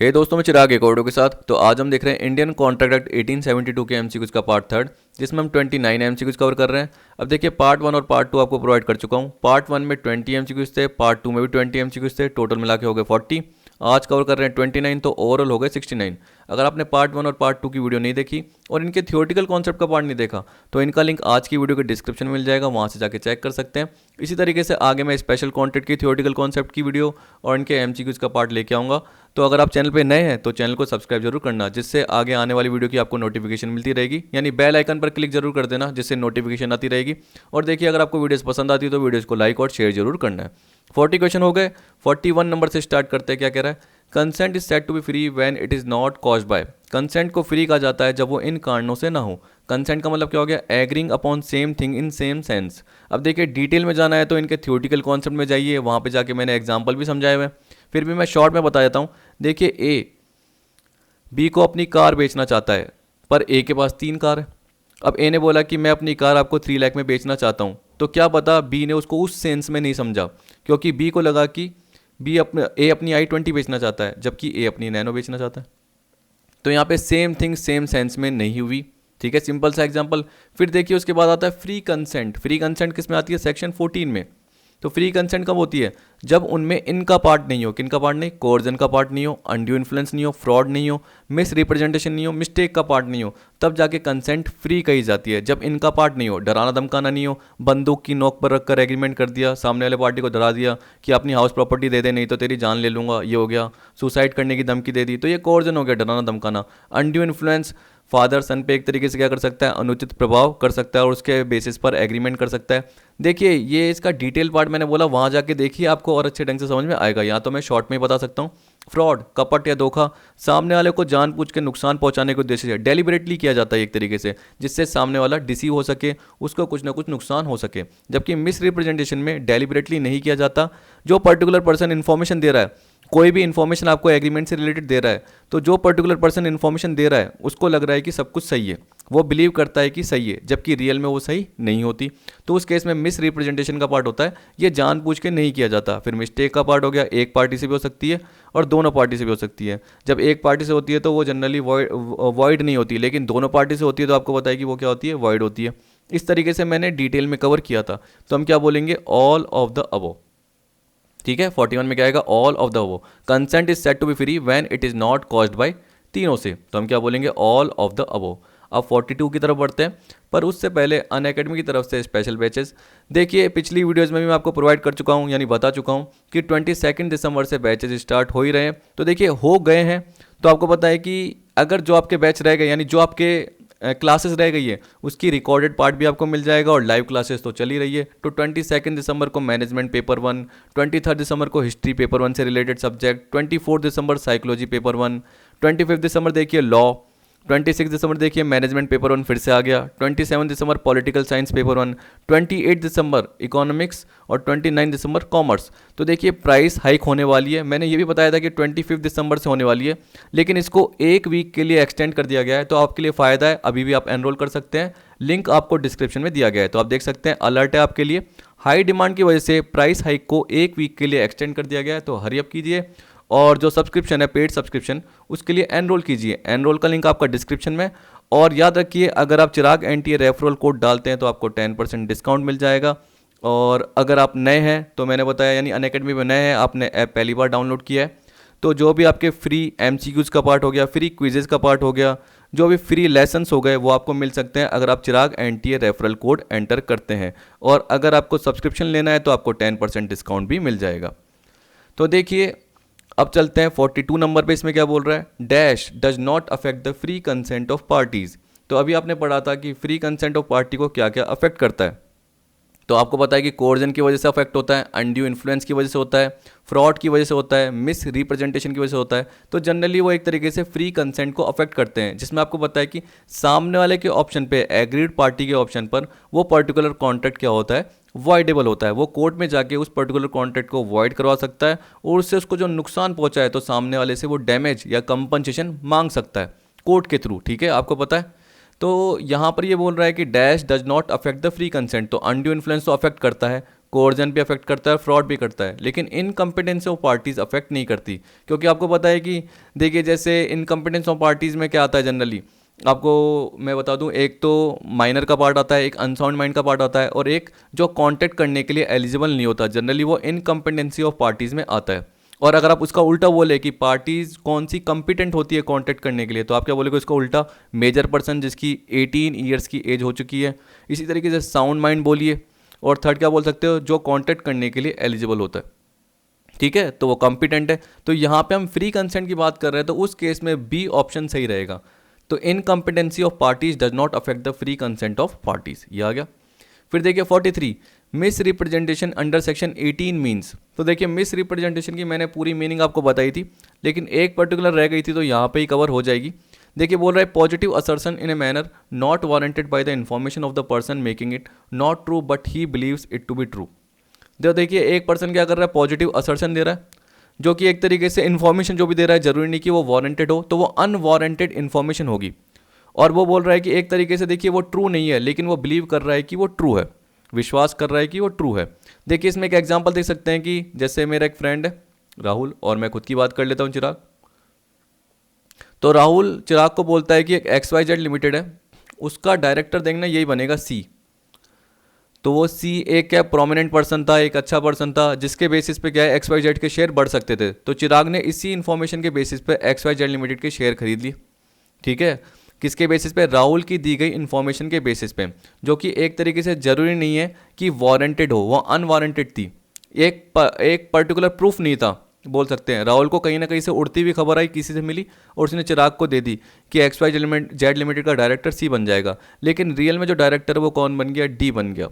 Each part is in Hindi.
हे दोस्तों, मैं चिराग एक ऑडियो के साथ। तो आज हम देख रहे हैं इंडियन कॉन्ट्रैक्ट एक्ट 1872 के एमसीक्यूज का पार्ट थर्ड, जिसमें हम 29 एमसीक्यूज कवर कर रहे हैं। अब देखिए, पार्ट वन और पार्ट टू आपको प्रोवाइड कर चुका हूँ। पार्ट वन में 20 एमसीक्यूज थे, पार्ट टू में भी 20 एमसीक्यूज थे, टोटल मिला के हो गए 40। आज कवर कर रहे हैं 29, तो ओवरऑल हो गए 69। अगर आपने पार्ट वन और पार्ट टू की वीडियो नहीं देखी और इनके थियोरटिकल कॉन्सेप्ट का पार्ट नहीं देखा, तो इनका लिंक आज की वीडियो के डिस्क्रिप्शन में मिल जाएगा, वहाँ से जाके चेक कर सकते हैं। इसी तरीके से आगे मैं स्पेशल कॉन्टेंट की थियोरटिकल कॉन्सेप्ट की वीडियो और इनके एमसीक्यूज का पार्ट लेके आऊँगा। तो अगर आप चैनल पे नए हैं तो चैनल को सब्सक्राइब जरूर करना, जिससे आगे आने वाली वीडियो की आपको नोटिफिकेशन मिलती रहेगी। यानी बेल आइकन पर क्लिक जरूर कर देना, जिससे नोटिफिकेशन आती रहेगी। और देखिए, अगर आपको वीडियोस पसंद आती है तो वीडियोस को लाइक और शेयर जरूर करना है। 40 क्वेश्चन हो गए। 41 नंबर से स्टार्ट करते हैं। क्या कह रहा है? Consent is said to be free when it is not caused by. Consent को फ्री कहा जाता है जब वो इन कारणों से ना हो। कंसेंट का मतलब क्या हो गया? Agreeing upon same thing in same sense. अब देखिए, डिटेल में जाना है तो इनके थ्योरेटिकल कॉन्सेप्ट में जाइए, वहाँ पे जाके मैंने एग्जाम्पल भी समझाए हुए हैं। फिर भी मैं शॉर्ट में बता देता हूँ। देखिए, ए बी को अपनी कार बेचना चाहता है, पर ए के पास 3 कार है। अब ए ने बोला कि मैं अपनी कार आपको 3 लाख में बेचना चाहता हूँ, तो क्या पता बी ने उसको उस सेंस में नहीं समझा, क्योंकि बी को लगा कि ए अपनी i20 बेचना चाहता है, जबकि ए अपनी नैनो बेचना चाहता है। तो यहाँ पे सेम थिंग सेम सेंस में नहीं हुई। ठीक है, सिंपल सा एग्जांपल। फिर देखिए, उसके बाद आता है फ्री कंसेंट। फ्री कंसेंट किस में आती है? सेक्शन 14 में। तो फ्री कंसेंट कब होती है? जब उनमें इनका पार्ट नहीं हो। किनका पार्ट नहीं? कोर्जन का पार्ट नहीं हो, अनड्यू इन्फ्लुएंस नहीं हो, फ्रॉड नहीं हो, मिस रिप्रेजेंटेशन नहीं हो, मिस्टेक का पार्ट नहीं हो, तब जाके कंसेंट फ्री कही जाती है। जब इनका पार्ट नहीं हो, डराना धमकाना नहीं हो, बंदूक की नोक पर रखकर एग्रीमेंट कर दिया, सामने वाले पार्टी को डरा दिया कि अपनी हाउस प्रॉपर्टी दे दे, नहीं तो तेरी जान ले लूंगा, ये हो गया। सुसाइड करने की धमकी दे दी, तो ये कोर्जन हो गया, डराना धमकाना। अनड्यू इन्फ्लुएंस, फादर सन पे एक तरीके से क्या कर सकता है? अनुचित प्रभाव कर सकता है और उसके बेसिस पर एग्रीमेंट कर सकता है। देखिए, ये इसका डिटेल पार्ट मैंने बोला, वहाँ जाके देखिए, आपको और अच्छे ढंग से समझ में आएगा। यहाँ तो मैं शॉर्ट में ही बता सकता हूँ। फ्रॉड, कपट या धोखा, सामने वाले को जानबूझ के नुकसान पहुंचाने के उद्देश्य से डेलिबरेटली किया जाता है एक तरीके से, जिससे सामने वाला डिसीव हो सके, उसको कुछ ना कुछ नुकसान हो सके। जबकि मिस रिप्रेजेंटेशन में डेलिबरेटली नहीं किया जाता। जो पर्टिकुलर पर्सन इन्फॉर्मेशन दे रहा है, कोई भी इन्फॉर्मेशन आपको एग्रीमेंट से रिलेटेड दे रहा है, तो जो पर्टिकुलर पर्सन इन्फॉर्मेशन दे रहा है उसको लग रहा है कि सब कुछ सही है, वो बिलीव करता है कि सही है, जबकि रियल में वो सही नहीं होती। तो उस केस में मिस रिप्रेजेंटेशन का पार्ट होता है, ये जानबूझ के नहीं किया जाता। फिर मिस्टेक का पार्ट हो गया, एक पार्टी से भी हो सकती है और दोनों पार्टी से भी हो सकती है। जब एक पार्टी से होती है तो वो जनरली वॉइड नहीं होती, लेकिन दोनों पार्टी से होती है तो आपको पता है कि वो क्या होती है? वॉइड होती है। इस तरीके से मैंने डिटेल में कवर किया था। तो हम क्या बोलेंगे? All of the above. ठीक है, 41 में क्या आएगा? All of the above. Consent is said to be free when it is not caused by, तीनों से, तो हम क्या बोलेंगे? All of the above. अब 42 की तरफ बढ़ते हैं, पर उससे पहले अनअकैडमी की तरफ से स्पेशल बैचेस। देखिए, पिछली वीडियोस में भी मैं आपको प्रोवाइड कर चुका हूं, यानी बता चुका हूं कि 22 दिसंबर से बैचेस स्टार्ट हो ही रहे हैं। तो देखिए, हो गए हैं, तो आपको पता है कि अगर जो आपके बैच रह गए, यानी जो आपके क्लासेस रह गई है, उसकी रिकॉर्डेड पार्ट भी आपको मिल जाएगा और लाइव क्लासेस तो चल ही रही है। तो 22 दिसंबर को मैनेजमेंट पेपर 1, 23 दिसंबर को हिस्ट्री पेपर 1 से रिलेटेड सब्जेक्ट, 24 दिसंबर साइकोलॉजी पेपर 1, 25 दिसंबर देखिए लॉ, 26 दिसंबर देखिए मैनेजमेंट पेपर 1 फिर से आ गया, 27 दिसंबर पॉलिटिकल साइंस पेपर 1, 28 दिसंबर इकोनॉमिक्स और 29 दिसंबर कॉमर्स। तो देखिए, प्राइस हाइक होने वाली है। मैंने ये भी बताया था कि 25 दिसंबर से होने वाली है, लेकिन इसको एक वीक के लिए एक्सटेंड कर दिया गया है। तो आपके लिए फ़ायदा है, अभी भी आप एनरोल कर सकते हैं। लिंक आपको डिस्क्रिप्शन में दिया गया है, तो आप देख सकते हैं। अलर्ट है आपके लिए, हाई डिमांड की वजह से प्राइस हाइक को एक वीक के लिए एक्सटेंड कर दिया गया है, तो हरी अप कीजिए। और जो सब्सक्रिप्शन है, पेड सब्सक्रिप्शन, उसके लिए एनरोल कीजिए। एनरोल का लिंक आपका डिस्क्रिप्शन में। और याद रखिए, अगर आप चिराग NTA रेफरल कोड डालते हैं तो आपको 10% डिस्काउंट मिल जाएगा। और अगर आप नए हैं, तो मैंने बताया, यानी अनअकैडमी में नए हैं, आपने ऐप पहली बार डाउनलोड किया है, तो जो भी आपके फ्री MCQs का पार्ट हो गया, फ्री क्विजेज़ का पार्ट हो गया, जो भी फ्री लेसन्स हो गए, वो आपको मिल सकते हैं अगर आप चिराग NTA रेफरल कोड एंटर करते हैं। और अगर आपको सब्सक्रिप्शन लेना है तो आपको 10% डिस्काउंट भी मिल जाएगा। तो देखिए, अब चलते हैं 42 नंबर पे। इसमें क्या बोल रहा है? Dash does not affect the free consent of parties. तो अभी आपने पढ़ा था कि फ्री कंसेंट ऑफ पार्टी को क्या क्या अफेक्ट करता है। तो आपको पता है कि कोर्जन की वजह से अफेक्ट होता है, अनड्यू इन्फ्लुएंस की वजह से होता है, फ्रॉड की वजह से होता है, मिस रिप्रेजेंटेशन की वजह से होता है। तो जनरली वो एक तरीके से फ्री कंसेंट को अफेक्ट करते हैं, जिसमें आपको पता है कि सामने वाले के ऑप्शन पे, एग्रीड पार्टी के ऑप्शन पर, वो पर्टिकुलर कॉन्ट्रैक्ट क्या होता है? वॉइडेबल होता है। वो कोर्ट में जाके उस पर्टिकुलर कॉन्ट्रैक्ट को वॉइड करवा सकता है और उससे उसको जो नुकसान पहुंचा है, तो सामने वाले से वो डैमेज या कंपनसेशन मांग सकता है कोर्ट के थ्रू। ठीक है, आपको पता है। तो यहाँ पर ये बोल रहा है कि dash does not affect the free consent. तो अनड्यू इन्फ्लुएंस तो अफेक्ट करता है, कोर्जन भी अफेक्ट करता है, फ्रॉड भी करता है, लेकिन इनकम्पिटेंस ऑफ पार्टीज अफेक्ट नहीं करती। क्योंकि आपको पता है कि देखिए जैसे इनकम्पिटेंस ऑफ पार्टीज में क्या आता है जनरली, आपको मैं बता दूं, एक तो माइनर का पार्ट आता है, एक अनसाउंड माइंड का पार्ट आता है, और एक जो कॉन्टैक्ट करने के लिए एलिजिबल नहीं होता, जनरली वो इनकम्पिटेंसी ऑफ पार्टीज में आता है। और अगर आप उसका उल्टा बोले कि पार्टीज कौन सी कंपिटेंट होती है कॉन्टैक्ट करने के लिए, तो आप क्या बोलेगे उसका उल्टा, मेजर पर्सन जिसकी 18 ईयर्स की एज हो चुकी है। इसी तरीके से साउंड माइंड बोलिए, और थर्ड क्या बोल सकते हो, जो कॉन्टैक्ट करने के लिए एलिजिबल होता है। ठीक है, तो वो कॉम्पिटेंट है। तो यहाँ पे हम फ्री कंसेंट की बात कर रहे हैं, तो उस केस में बी ऑप्शन सही रहेगा। तो incompetency of parties does not affect the free consent of parties, ये आ गया। फिर देखिए 43, miss representation under section 18 means. तो देखिए मिस रिप्रेजेंटेशन की मैंने पूरी मीनिंग आपको बताई थी, लेकिन एक पर्टिकुलर रह गई थी, तो यहाँ पे ही कवर हो जाएगी। देखिए बोल रहा है positive assertion in a manner not warranted by the information of the person making it not true but he believes it to be true. तो देखिए एक पर्सन क्या कर रहा है, पॉजिटिव असर्शन दे रहा है, जो कि एक तरीके से इन्फॉर्मेशन जो भी दे रहा है जरूरी नहीं कि वो वारंटेड हो, तो वो अनवारंटेड इन्फॉर्मेशन होगी। और वो बोल रहा है कि एक तरीके से देखिए वो ट्रू नहीं है, लेकिन वो बिलीव कर रहा है कि वो ट्रू है, विश्वास कर रहा है कि वो ट्रू है। देखिए इसमें एक एग्जांपल देख सकते हैं कि जैसे मेरा एक फ्रेंड है राहुल, और मैं खुद की बात कर लेता हूँ चिराग। तो राहुल चिराग को बोलता है कि एक XYZ लिमिटेड है, उसका डायरेक्टर देखना यही बनेगा सी। तो वो सी एक क्या प्रोमिनेंट पर्सन था, एक अच्छा पर्सन था, जिसके बेसिस पे क्या है XYZ के शेयर बढ़ सकते थे। तो चिराग ने इसी इन्फॉर्मेशन के बेसिस पे XYZ लिमिटेड के शेयर खरीद लिए। ठीक है, किसके बेसिस पे, राहुल की दी गई इन्फॉर्मेशन के बेसिस पे, जो कि एक तरीके से जरूरी नहीं है कि वारंटेड हो, वो अनवारंटेड थी, एक पर्टिकुलर प्रूफ नहीं था बोल सकते हैं। राहुल को कहीं ना कहीं से उड़ती हुई खबर आई, किसी से मिली, और उसने चिराग को दे दी कि XYZ लिमिटेड का डायरेक्टर सी बन जाएगा, लेकिन रियल में जो डायरेक्टर है वो कौन बन गया, डी बन गया।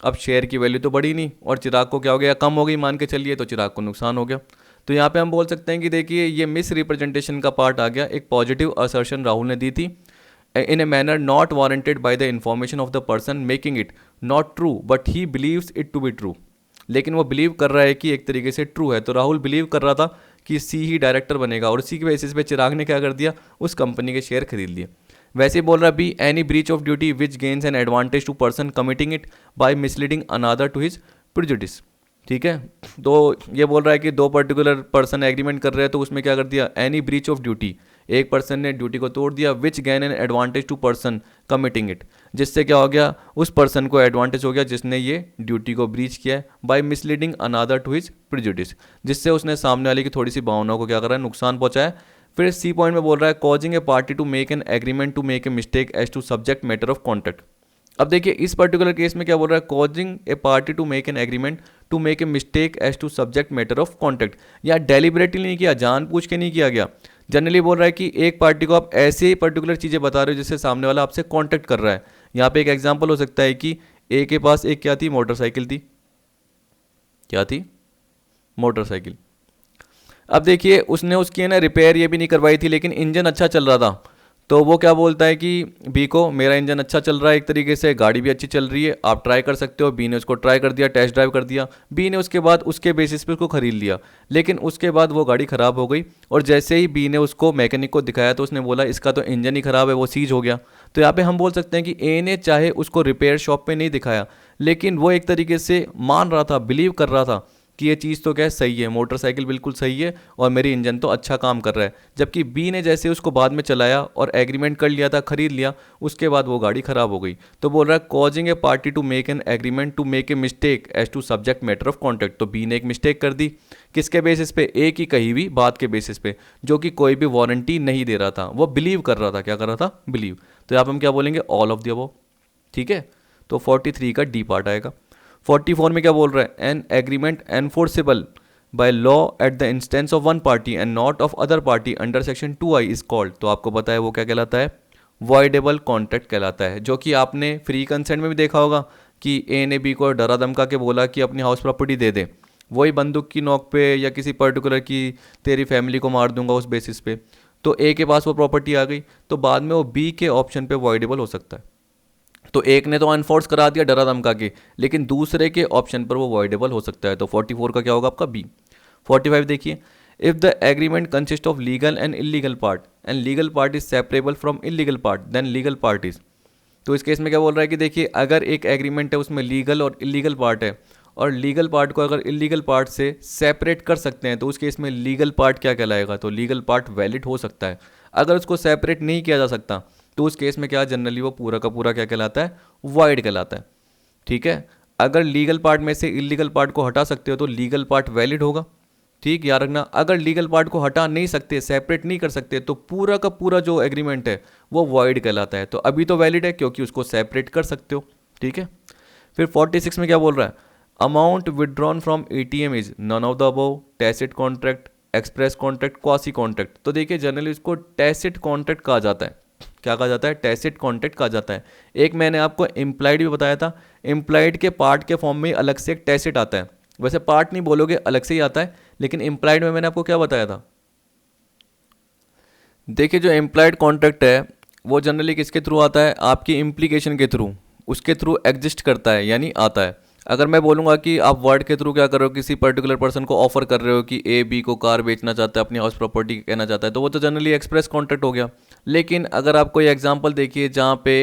अब शेयर की वैल्यू तो बढ़ी नहीं, और चिराग को क्या हो गया, कम हो गई मान के चलिए, तो चिराग को नुकसान हो गया। तो यहाँ पे हम बोल सकते हैं कि देखिए ये मिस रिप्रेजेंटेशन का पार्ट आ गया, एक पॉजिटिव असर्शन राहुल ने दी थी in a manner not warranted by the information of the person making it not true but he believes it to be true. लेकिन वो बिलीव कर रहा है कि एक तरीके से ट्रू है। तो राहुल बिलीव कर रहा था कि सी ही डायरेक्टर बनेगा, और उसी के बेसिस पे चिराग ने क्या कर दिया, उस कंपनी के शेयर खरीद लिए। वैसे ही बोल रहा है B any breach of duty which gains an advantage to person committing it by misleading another to his prejudice. ठीक है, तो ये बोल रहा है कि दो पर्टिकुलर पर्सन एग्रीमेंट कर रहे हैं, तो उसमें क्या कर दिया, एनी ब्रीच ऑफ ड्यूटी, एक पर्सन ने ड्यूटी को तोड़ दिया, which gain an advantage to person committing it, जिससे क्या हो गया, उस पर्सन को एडवांटेज हो गया जिसने ये ड्यूटी को ब्रीच किया है, by misleading another to his prejudice, जिससे उसने सामने वाले की थोड़ी सी भावनाओं को क्या करा है, नुकसान पहुंचाया। फिर सी पॉइंट में बोल रहा है causing a party to make an agreement to make a mistake as to subject matter of contract. अब देखिए इस पर्टिकुलर केस में क्या बोल रहा है, causing a party to make an agreement to make a mistake as to subject matter of contract. या डेलिबरेटली नहीं किया, जानबूझ के नहीं किया गया। जनरली बोल रहा है कि एक पार्टी को आप ऐसे ही पर्टिकुलर चीज़ें बता रहे हो जिससे सामने वाला आपसे कॉन्टैक्ट कर रहा है। यहाँ पे एक एग्जाम्पल हो सकता है कि ए के पास एक क्या थी, मोटरसाइकिल थी, क्या थी, मोटरसाइकिल। अब देखिए उसने उसकी है ना रिपेयर ये भी नहीं करवाई थी, लेकिन इंजन अच्छा चल रहा था। तो वो क्या बोलता है कि बी को, मेरा इंजन अच्छा चल रहा है, एक तरीके से गाड़ी भी अच्छी चल रही है, आप ट्राई कर सकते हो। बी ने उसको ट्राई कर दिया, टेस्ट ड्राइव कर दिया, बी ने उसके बाद उसके बेसिस पे उसको खरीद लिया। लेकिन उसके बाद वो गाड़ी ख़राब हो गई, और जैसे ही बी ने उसको मैकेनिक को दिखाया तो उसने बोला इसका तो इंजन ही ख़राब है, वो सीज हो गया। तो यहाँ पे हम बोल सकते हैं कि ए ने चाहे उसको रिपेयर शॉप पे नहीं दिखाया, लेकिन वो एक तरीके से मान रहा था, बिलीव कर रहा था कि ये चीज़ तो क्या सही है, मोटरसाइकिल बिल्कुल सही है और मेरी इंजन तो अच्छा काम कर रहा है। जबकि बी ने जैसे उसको बाद में चलाया और एग्रीमेंट कर लिया था, खरीद लिया, उसके बाद वो गाड़ी ख़राब हो गई। तो बोल रहा है causing a party to make an agreement to make a mistake as to subject matter of contract. तो बी ने एक मिस्टेक कर दी, किसके बेसिस पे, ए की कही हुई बात के बेसिस पे, जो कि कोई भी वारंटी नहीं दे रहा था, वो बिलीव कर रहा था। क्या कर रहा था, बिलीव। तो यहाँ पर हम क्या बोलेंगे, ऑल ऑफ द अबव। ठीक है, तो 43 का डी पार्ट आएगा। 44 में क्या बोल रहा है, an agreement enforceable by law at the instance of one party and not of other party under section 2I is called. तो आपको पता है वो क्या कहलाता है, वॉइडेबल कॉन्ट्रैक्ट कहलाता है। जो कि आपने फ्री कंसेंट में भी देखा होगा कि ए ने बी को डरा धमका के बोला कि अपनी हाउस प्रॉपर्टी दे दे, वही बंदूक की नोक पे या किसी पर्टिकुलर की तेरी फैमिली को मार दूंगा उस बेसिस पे, तो ए के पास वो प्रॉपर्टी आ गई, तो बाद में वो बी के ऑप्शन पे वॉइडेबल हो सकता है। तो एक ने तो अनफोर्स करा दिया डरा धमका के, लेकिन दूसरे के ऑप्शन पर वो वॉइडेबल हो सकता है। तो 44 का क्या होगा आपका, बी। 45 देखिए, if the agreement consist of legal and illegal part and legal part is separable from illegal part then legal part is. तो इस केस में क्या बोल रहा है कि देखिए अगर एक एग्रीमेंट है उसमें लीगल और इलीगल पार्ट है, और लीगल पार्ट को अगर इलीगल पार्ट से सेपरेट कर सकते हैं तो उस केस में लीगल पार्ट क्या कहलाएगा, तो लीगल पार्ट वैलिड हो सकता है। अगर उसको सेपरेट नहीं किया जा सकता तो उस केस में क्या जनरली वो पूरा का पूरा क्या कहलाता है, वॉइड कहलाता है। ठीक है, अगर लीगल पार्ट में से इलीगल पार्ट को हटा सकते हो तो लीगल पार्ट वैलिड होगा। ठीक, याद रखना, अगर लीगल पार्ट को हटा नहीं सकते, सेपरेट नहीं कर सकते, तो पूरा का पूरा जो एग्रीमेंट है वो वॉइड कहलाता है। तो अभी तो वैलिड है क्योंकि उसको सेपरेट कर सकते हो। ठीक है, फिर 46 में क्या बोल रहा है, amount withdrawn from ATM is none of the above, tacit contract, express contract, quasi contract. तो देखिए जनरली इसको टैसिट कॉन्ट्रैक्ट कहा जाता है। क्या कहा जाता है, टैसिट कॉन्ट्रैक्ट कहा जाता है। एक मैंने आपको इम्प्लाइड भी बताया था, इम्प्लाइड के पार्ट के फॉर्म में अलग से एक टैसिट आता है। वैसे पार्ट नहीं बोलोगे, अलग से ही आता है, लेकिन इम्प्लाइड में मैंने आपको क्या बताया था, देखिए जो इम्प्लाइड कॉन्ट्रैक्ट है वो जनरली किसके थ्रू आता है, आपकी इम्प्लीकेशन के थ्रू, उसके थ्रू एग्जिस्ट करता है यानी आता है। अगर मैं बोलूँगा कि आप वर्ड के थ्रू क्या कर रहे हो, किसी पर्टिकुलर पर्सन को ऑफर कर रहे हो कि ए बी को कार बेचना चाहता है, अपनी हाउस प्रॉपर्टी कहना चाहता है, तो वो तो जनरली एक्सप्रेस कॉन्ट्रैक्ट हो गया। लेकिन अगर आप कोई एग्जांपल देखिए जहाँ पे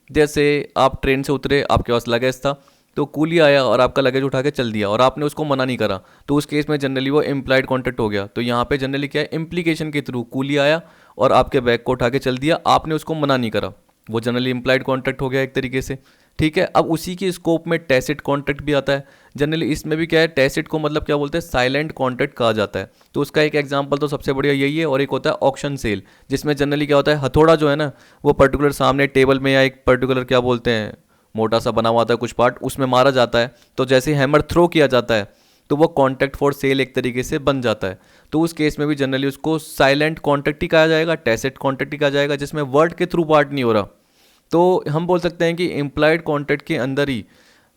जैसे आप ट्रेन से उतरे, आपके पास लगेज था, तो कूली आया और आपका लगेज उठा के चल दिया और आपने उसको मना नहीं करा, तो उस केस में जनरली वो इम्प्लाइड कॉन्ट्रैक्ट हो गया। तो यहाँ पे जनरली क्या है, इम्प्लीकेशन के थ्रू कूली आया और आपके बैग को उठा के चल दिया, आपने उसको मना नहीं करा, वो जनरली इम्प्लाइड कॉन्ट्रैक्ट हो गया एक तरीके से। ठीक है, अब उसी की स्कोप में टैसिट कॉन्ट्रैक्ट भी आता है। जनरली इसमें भी क्या है, टैसिट को मतलब क्या बोलते हैं, साइलेंट कॉन्ट्रैक्ट कहा जाता है। तो उसका एक एग्जांपल तो सबसे बढ़िया यही है। और एक होता है ऑक्शन सेल, जिसमें जनरली क्या होता है, हथौड़ा जो है ना वो पर्टिकुलर सामने टेबल में या एक पर्टिकुलर क्या बोलते हैं मोटा सा बना हुआ था कुछ पार्ट, उसमें मारा जाता है, तो जैसे हैमर थ्रो किया जाता है तो वो कॉन्ट्रैक्ट फॉर सेल एक तरीके से बन जाता है। तो उस केस में भी जनरली उसको साइलेंट कॉन्ट्रैक्ट ही कहा जाएगा, टैसिट कॉन्ट्रैक्ट ही कहा जाएगा, जिसमें वर्ड के थ्रू पार्ट नहीं हो रहा। तो हम बोल सकते हैं कि इम्प्लाइड कॉन्ट्रैक्ट के अंदर ही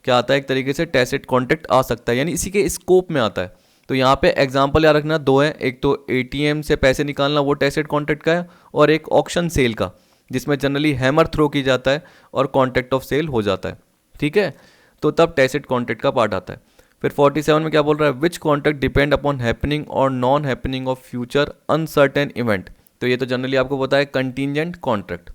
क्या आता है, एक तरीके से टैसिट कॉन्ट्रैक्ट आ सकता है, यानी इसी के स्कोप में आता है। तो यहाँ पे एग्जांपल याद रखना दो है, एक तो एटीएम से पैसे निकालना वो टैसिट कॉन्ट्रैक्ट का है, और एक ऑक्शन सेल का जिसमें जनरली हैमर थ्रो की जाता है और कॉन्ट्रैक्ट ऑफ सेल हो जाता है। ठीक है, तो तब टैसिट कॉन्ट्रैक्ट का पार्ट आता है। फिर 47 में क्या बोल रहा है, विच कॉन्ट्रैक्ट डिपेंड अपॉन हैपनिंग और non happening of future uncertain event. तो ये तो जनरली आपको पता है कंटीजेंट कॉन्ट्रैक्ट,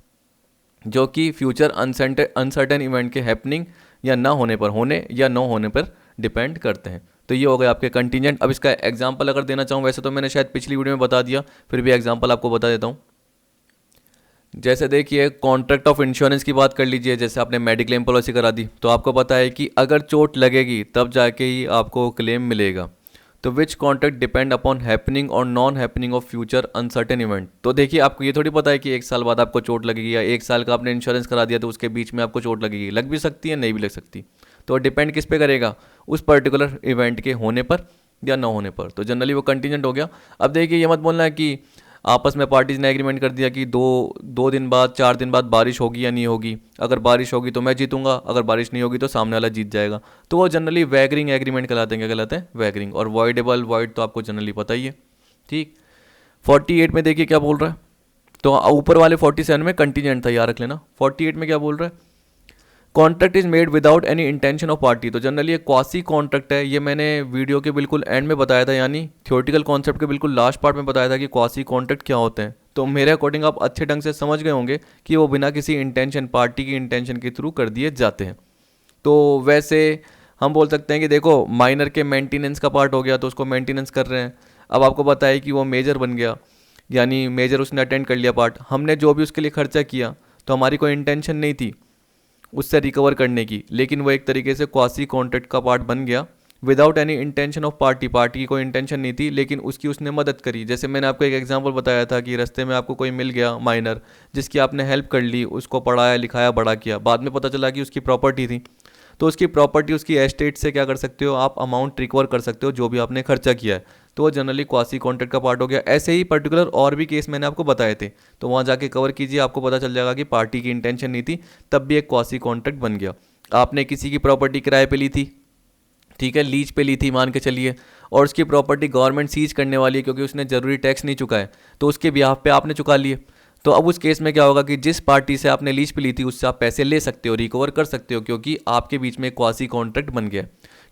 जो कि फ्यूचर अनसर्टेन इवेंट के हैपनिंग या ना होने पर, होने या ना होने पर डिपेंड करते हैं। तो ये हो गए आपके कंटीजेंट। अब इसका एग्जांपल अगर देना चाहूँ, वैसे तो मैंने शायद पिछली वीडियो में बता दिया, फिर भी एग्जांपल आपको बता देता हूँ। जैसे देखिए कॉन्ट्रैक्ट ऑफ इंश्योरेंस की बात कर लीजिए, जैसे आपने मेडिक्लेम पॉलिसी करा दी, तो आपको पता है कि अगर चोट लगेगी तब जाके ही आपको क्लेम मिलेगा। तो विच कॉन्ट्रैक्ट डिपेंड अपॉन हैपनिंग और non happening of future uncertain event. तो देखिए आपको ये थोड़ी पता है कि एक साल बाद आपको चोट लगेगी, या एक साल का आपने इंश्योरेंस करा दिया तो उसके बीच में आपको चोट लगेगी, लग भी सकती है नहीं भी लग सकती। तो डिपेंड किस पे करेगा, उस पर्टिकुलर इवेंट के होने पर या ना होने पर। तो जनरली वो कंटीजेंट हो गया। अब देखिए ये मत बोलना है कि आपस में पार्टीज ने एग्रीमेंट कर दिया कि दो दिन बाद 4 दिन बाद बारिश होगी या नहीं होगी, अगर बारिश होगी तो मैं जीतूंगा, अगर बारिश नहीं होगी तो सामने वाला जीत जाएगा। तो वो जनरली वैगरिंग एग्रीमेंट कहलाते हैं। क्या कहलाते हैं, वैगरिंग। और वॉइडेबल, वॉइड तो आपको जनरली पता ही है। ठीक, 48 में देखिए क्या बोल रहा है, तो ऊपर वाले 47 में कंटीजेंट था, याद रख लेना। 48 में क्या बोल रहा है, contract is made without any intention of party. तो जनरली ये क्वासी कॉन्ट्रैक्ट है, ये मैंने वीडियो के बिल्कुल एंड में बताया था, यानी थ्योरेटिकल कॉन्सेप्ट के बिल्कुल लास्ट पार्ट में बताया था कि क्वासी कॉन्ट्रैक्ट क्या होते हैं। तो मेरे अकॉर्डिंग आप अच्छे ढंग से समझ गए होंगे कि वो बिना किसी इंटेंशन, पार्टी की इंटेंशन के थ्रू कर दिए जाते हैं। तो वैसे हम बोल सकते हैं कि देखो माइनर के मेंटेनेंस का पार्ट हो गया, तो उसको मेंटेनेंस कर रहे हैं। अब आपको पता है कि वो मेजर बन गया, यानी मेजर उसने अटेंड कर लिया पार्ट, हमने जो भी उसके लिए खर्चा किया तो हमारी कोई इंटेंशन नहीं थी उससे रिकवर करने की, लेकिन वो एक तरीके से क्वासी कॉन्ट्रैक्ट का पार्ट बन गया without any intention of party. Party की कोई इंटेंशन नहीं थी, लेकिन उसकी उसने मदद करी। जैसे मैंने आपको एक एग्जांपल बताया था कि रास्ते में आपको कोई मिल गया माइनर, जिसकी आपने हेल्प कर ली, उसको पढ़ाया लिखाया बड़ा किया, बाद में पता चला कि उसकी प्रॉपर्टी थी, तो उसकी प्रॉपर्टी, उसकी एस्टेट से क्या कर सकते हो आप, अमाउंट रिकवर कर सकते हो जो भी आपने खर्चा किया है। तो वो जनरली क्वासी कॉन्ट्रैक्ट का पार्ट हो गया। ऐसे ही पर्टिकुलर और भी केस मैंने आपको बताए थे, तो वहाँ जाके कवर कीजिए, आपको पता चल जाएगा कि पार्टी की इंटेंशन नहीं थी, तब भी एक क्वासी कॉन्ट्रैक्ट बन गया। आपने किसी की प्रॉपर्टी किराए पे ली थी, ठीक है, लीज पे ली थी मान के चलिए, और उसकी प्रॉपर्टी गवर्नमेंट सीज करने वाली है क्योंकि उसने ज़रूरी टैक्स नहीं चुकाए, तो उसके बिहाफ पे आपने चुका लिए। तो अब उस केस में क्या होगा कि जिस पार्टी से आपने लीज पे ली थी उससे आप पैसे ले सकते हो, रिकवर कर सकते हो, क्योंकि आपके बीच में क्वासी कॉन्ट्रैक्ट बन गया।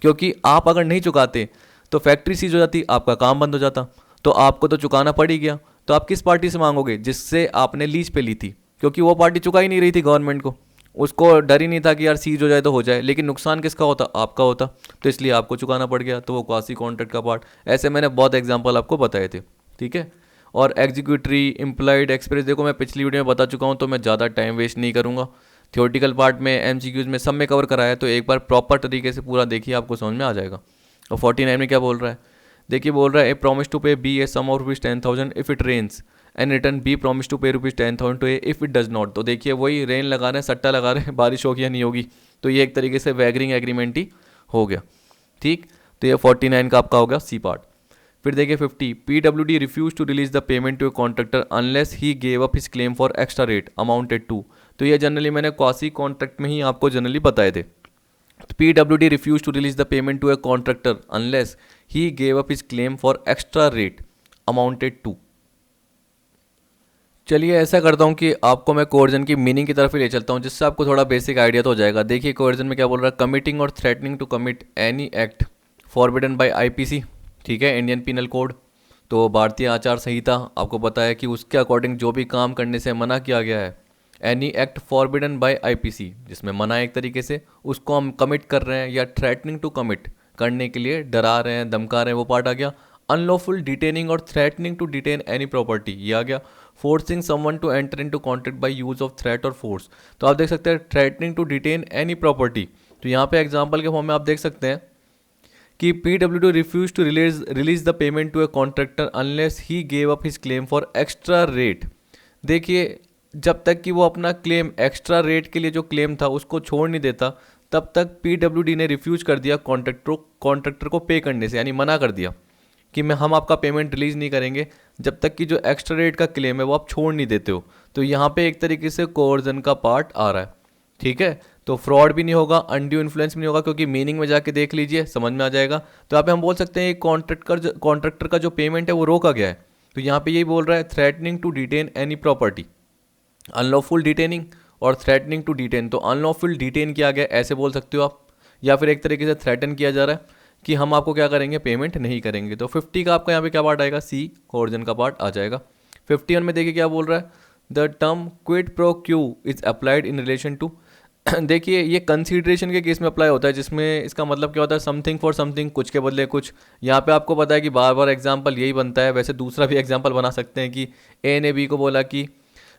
क्योंकि आप अगर नहीं चुकाते तो फैक्ट्री सीज हो जाती, आपका काम बंद हो जाता, तो आपको तो चुकाना पड़ ही गया। तो आप किस पार्टी से मांगोगे, जिससे आपने लीज पे ली थी, क्योंकि वो पार्टी चुका ही नहीं रही थी गवर्नमेंट को, उसको डर ही नहीं था कि यार सीज हो जाए तो हो जाए, लेकिन नुकसान किसका होता, आपका होता, तो इसलिए आपको चुकाना पड़ गया, तो वो क्वासी कॉन्ट्रैक्ट का पार्ट। ऐसे मैंने बहुत एग्जांपल आपको बताए थे, ठीक है। और एग्जीक्यूटरी, इम्प्लाइड एक्सप्रेस, देखो मैं पिछली वीडियो में बता चुका हूँ, तो मैं ज़्यादा टाइम वेस्ट नहीं करूँगा। थियोरटिकल पार्ट में एमसीक्यूज में सब में कवर कराया है, तो एक बार प्रॉपर तरीके से पूरा देखिए, आपको समझ में आ जाएगा। और 49 में क्या बोल रहा है, देखिए बोल रहा है, A promise to pay B a sum of ₹10,000 if it rains and return B promise to pay ₹10,000 to A if it does not. तो देखिए वही रेन लगा रहे हैं, सट्टा लगा रहे हैं, बारिश होगी या नहीं होगी, तो ये एक तरीके से वैगरिंग एग्रीमेंट ही हो गया, ठीक। तो ये 49 का आपका हो गया सी पार्ट। फिर देखिए 50, PWD refuse to release the payment to a contractor unless he gave up his claim for extra rate amounted to. तो ये जनरली मैंने क्वासी कॉन्ट्रैक्ट में ही आपको जनरली बताए थे। PWD refused to release the payment to a contractor unless he gave up his claim for extra rate amounted to। चलिए ऐसा करता हूँ कि आपको मैं कोर्जन की मीनिंग की तरफ ही ले चलता हूँ, जिससे आपको थोड़ा बेसिक आइडिया तो हो जाएगा। देखिए कोर्जन में क्या बोल रहा है, कमिटिंग और threatening to commit any act forbidden by IPC, ठीक है, इंडियन पिनल कोड। तो भारतीय आचार संहिता आपको पता है कि उसके अकॉर्डिंग जो भी काम करने से मना किया गया है, any act forbidden by IPC, जिसमें मना एक तरीके से उसको हम कमिट कर रहे हैं, या थ्रेटनिंग टू कमिट करने के लिए डरा रहे हैं, धमका रहे हैं, वो पार्ट आ गया। अनलॉफुल डिटेनिंग और threatening to detain any property, ये आ गया। Forcing someone to enter into contract by use of threat और फोर्स। तो आप देख सकते हैं threatening to detain any property, तो यहाँ पे एग्जाम्पल के फॉर्म में आप देख सकते हैं कि PWD refuse to release the payment to a contractor unless he gave up his claim for extra rate. देखिए जब तक कि वो अपना क्लेम एक्स्ट्रा रेट के लिए जो क्लेम था उसको छोड़ नहीं देता, तब तक PWD ने रिफ्यूज कर दिया कॉन्ट्रैक्टर को पे करने से, यानी मना कर दिया कि हम आपका पेमेंट रिलीज नहीं करेंगे जब तक कि जो एक्स्ट्रा रेट का क्लेम है वो आप छोड़ नहीं देते हो। तो यहाँ पे एक तरीके से कोर्जन का पार्ट आ रहा है, ठीक है। तो फ्रॉड भी नहीं होगा, अनड्यू इन्फ्लुएंस भी नहीं होगा, क्योंकि मीनिंग में जाके देख लीजिए, समझ में आ जाएगा। तो यहाँ पे हम बोल सकते हैं कॉन्ट्रैक्टर का जो पेमेंट है वो रोका गया है। तो यहाँ पे यही बोल रहा है threatening to detain any property, unlawful detaining और थ्रेटनिंग टू डिटेन। तो अनलॉफुल डिटेन किया गया ऐसे बोल सकते हो आप, या फिर एक तरीके से थ्रेटन किया जा रहा है कि हम आपको क्या करेंगे, पेमेंट नहीं करेंगे। तो 50 का आपका यहाँ पे क्या पार्ट आएगा, सी कोर्जन का पार्ट आ जाएगा। 51 में देखिए क्या बोल रहा है, the term quid pro quo is applied in relation to. देखिए ये कंसीडरेशन के केस में अप्लाई होता है, जिसमें इसका मतलब क्या होता है, समथिंग फॉर समथिंग, कुछ के बदले कुछ। यहाँ पे आपको पता है कि बार बार एग्जाम्पल यही बनता है। वैसे दूसरा भी एग्जाम्पल बना सकते हैं कि ए ने बी को बोला कि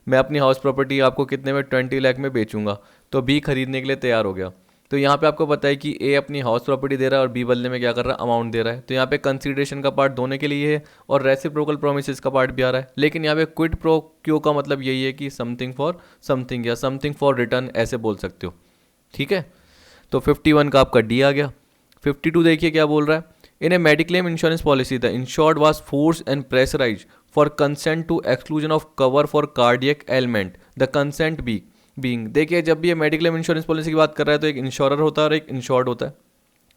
मैं अपनी हाउस प्रॉपर्टी आपको कितने में 20 लाख में बेचूंगा, तो बी खरीदने के लिए तैयार हो गया। तो यहाँ पे आपको पता है कि ए अपनी हाउस प्रॉपर्टी दे रहा है और बी बदले में क्या कर रहा है, अमाउंट दे रहा है। तो यहाँ पे कंसीडरेशन का पार्ट दोनों के लिए है और रेसिप्रोकल प्रोमिसेस का पार्ट भी आ रहा है। लेकिन यहाँ पे क्विड प्रो क्यो का मतलब यही है कि समथिंग फॉर समथिंग या समथिंग फॉर रिटर्न ऐसे बोल सकते हो, ठीक है। तो 51 का आपका डी आ गया। 52 देखिए क्या बोल रहा है, in a mediclaim insurance policy the insured was force and pressurised for consent to exclusion of cover for cardiac element, the consent being. देखिए जब भी ये मेडिक्लेम इंश्योरेंस पॉलिसी की बात कर रहा है तो एक इंश्योरर होता है और एक इंश्योर्ड होता है।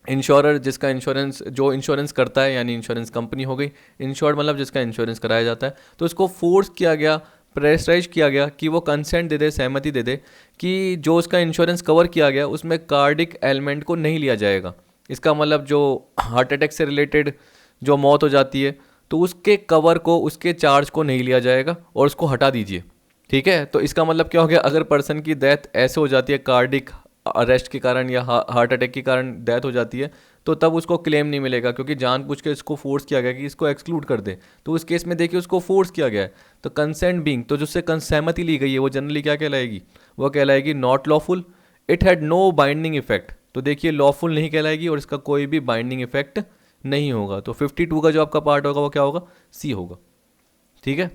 इंश्योरर जिसका इंश्योरेंस, जो इंश्योरेंस करता है, यानी इंश्योरेंस कंपनी हो गई। इंश्योर्ड मतलब जिसका इंश्योरेंस कराया जाता है। तो इसको फोर्स किया गया, प्रेशराइज किया गया कि वो कंसेंट दे दे, सहमति दे दे कि जो उसका इंश्योरेंस कवर किया गया उसमें कार्डिक एलिमेंट को नहीं लिया जाएगा। इसका मतलब जो हार्ट अटैक से रिलेटेड जो मौत हो जाती है तो उसके कवर को, उसके चार्ज को नहीं लिया जाएगा और उसको हटा दीजिए, ठीक है। तो इसका मतलब क्या हो गया, अगर पर्सन की डेथ ऐसे हो जाती है कार्डिक अरेस्ट के कारण या हार्ट अटैक के कारण डेथ हो जाती है, तो तब उसको क्लेम नहीं मिलेगा, क्योंकि जानबूझ के इसको फोर्स किया गया कि इसको एक्सक्लूड कर दे। तो उस केस में देखिए उसको फोर्स किया गया है, तो कंसेंट बीइंग, तो जिससे सहमति ली गई है वो जनरली क्या कहलाएगी, वो कहलाएगी not lawful, it had no binding effect. तो देखिए लॉफुल नहीं कहलाएगी और इसका कोई भी बाइंडिंग इफेक्ट नहीं होगा। तो 52 का जो आपका पार्ट होगा वो क्या होगा, सी होगा, ठीक है।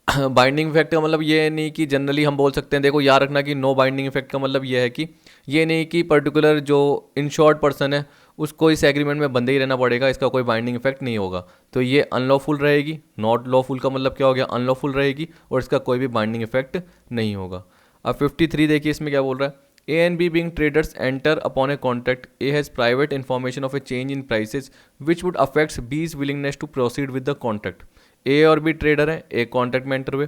बाइंडिंग इफेक्ट का मतलब ये नहीं कि जनरली हम बोल सकते हैं, देखो याद रखना कि नो बाइंडिंग इफेक्ट का मतलब ये है कि ये नहीं कि पर्टिकुलर जो इंश्योर्ड पर्सन है उसको इस एग्रीमेंट में बंधे ही रहना पड़ेगा, इसका कोई बाइंडिंग इफेक्ट नहीं होगा। तो ये अनलॉफुल रहेगी, नॉट लॉफुल का मतलब क्या हो गया, अनलॉफुल रहेगी और इसका कोई भी बाइंडिंग इफेक्ट नहीं होगा। अब 53 देखिए इसमें क्या बोल रहा है, A and B being traders enter upon a contract. A has private information of a change in prices which would affect B's willingness to proceed with the contract. A और B ट्रेडर हैं, एक कॉन्ट्रैक्ट में एंटर हुए।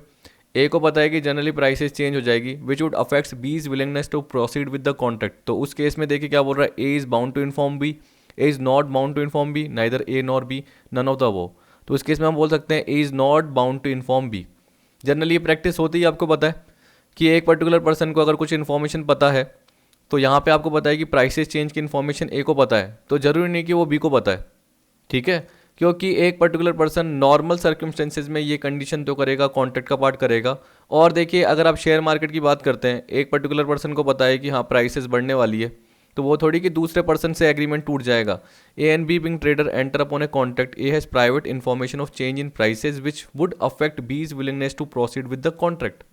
A को पता है कि जनरली प्राइसेस चेंज हो जाएगी, which would affects B's willingness to proceed with the contract. तो उस केस में देखिए क्या बोल रहा है, A is bound to inform B, A is not bound to inform B, neither A nor B, none of the above. तो इस केस में हम बोल सकते हैं A is not bound to inform B. Generally ये प्रैक्टिस होती है, आपको पता है कि एक पर्टिकुलर पर्सन को अगर कुछ इन्फॉर्मेशन पता है, तो यहाँ पे आपको पता है कि प्राइसेस चेंज की इन्फॉर्मेशन ए को पता है, तो ज़रूरी नहीं कि वो बी को पता है, ठीक है। क्योंकि एक पर्टिकुलर पर्सन नॉर्मल सर्कमस्टेंसेज में ये कंडीशन तो करेगा, कॉन्ट्रैक्ट का पार्ट करेगा। और देखिए अगर आप शेयर मार्केट की बात करते हैं, एक पर्टिकुलर पर्सन को पता है कि हाँ प्राइसेस बढ़ने वाली है, तो वो थोड़ी कि दूसरे पर्सन से एग्रीमेंट टूट जाएगा। A and B being trader enter upon a contract, A has private information of change in prices which would affect B's willingness to proceed with the contract.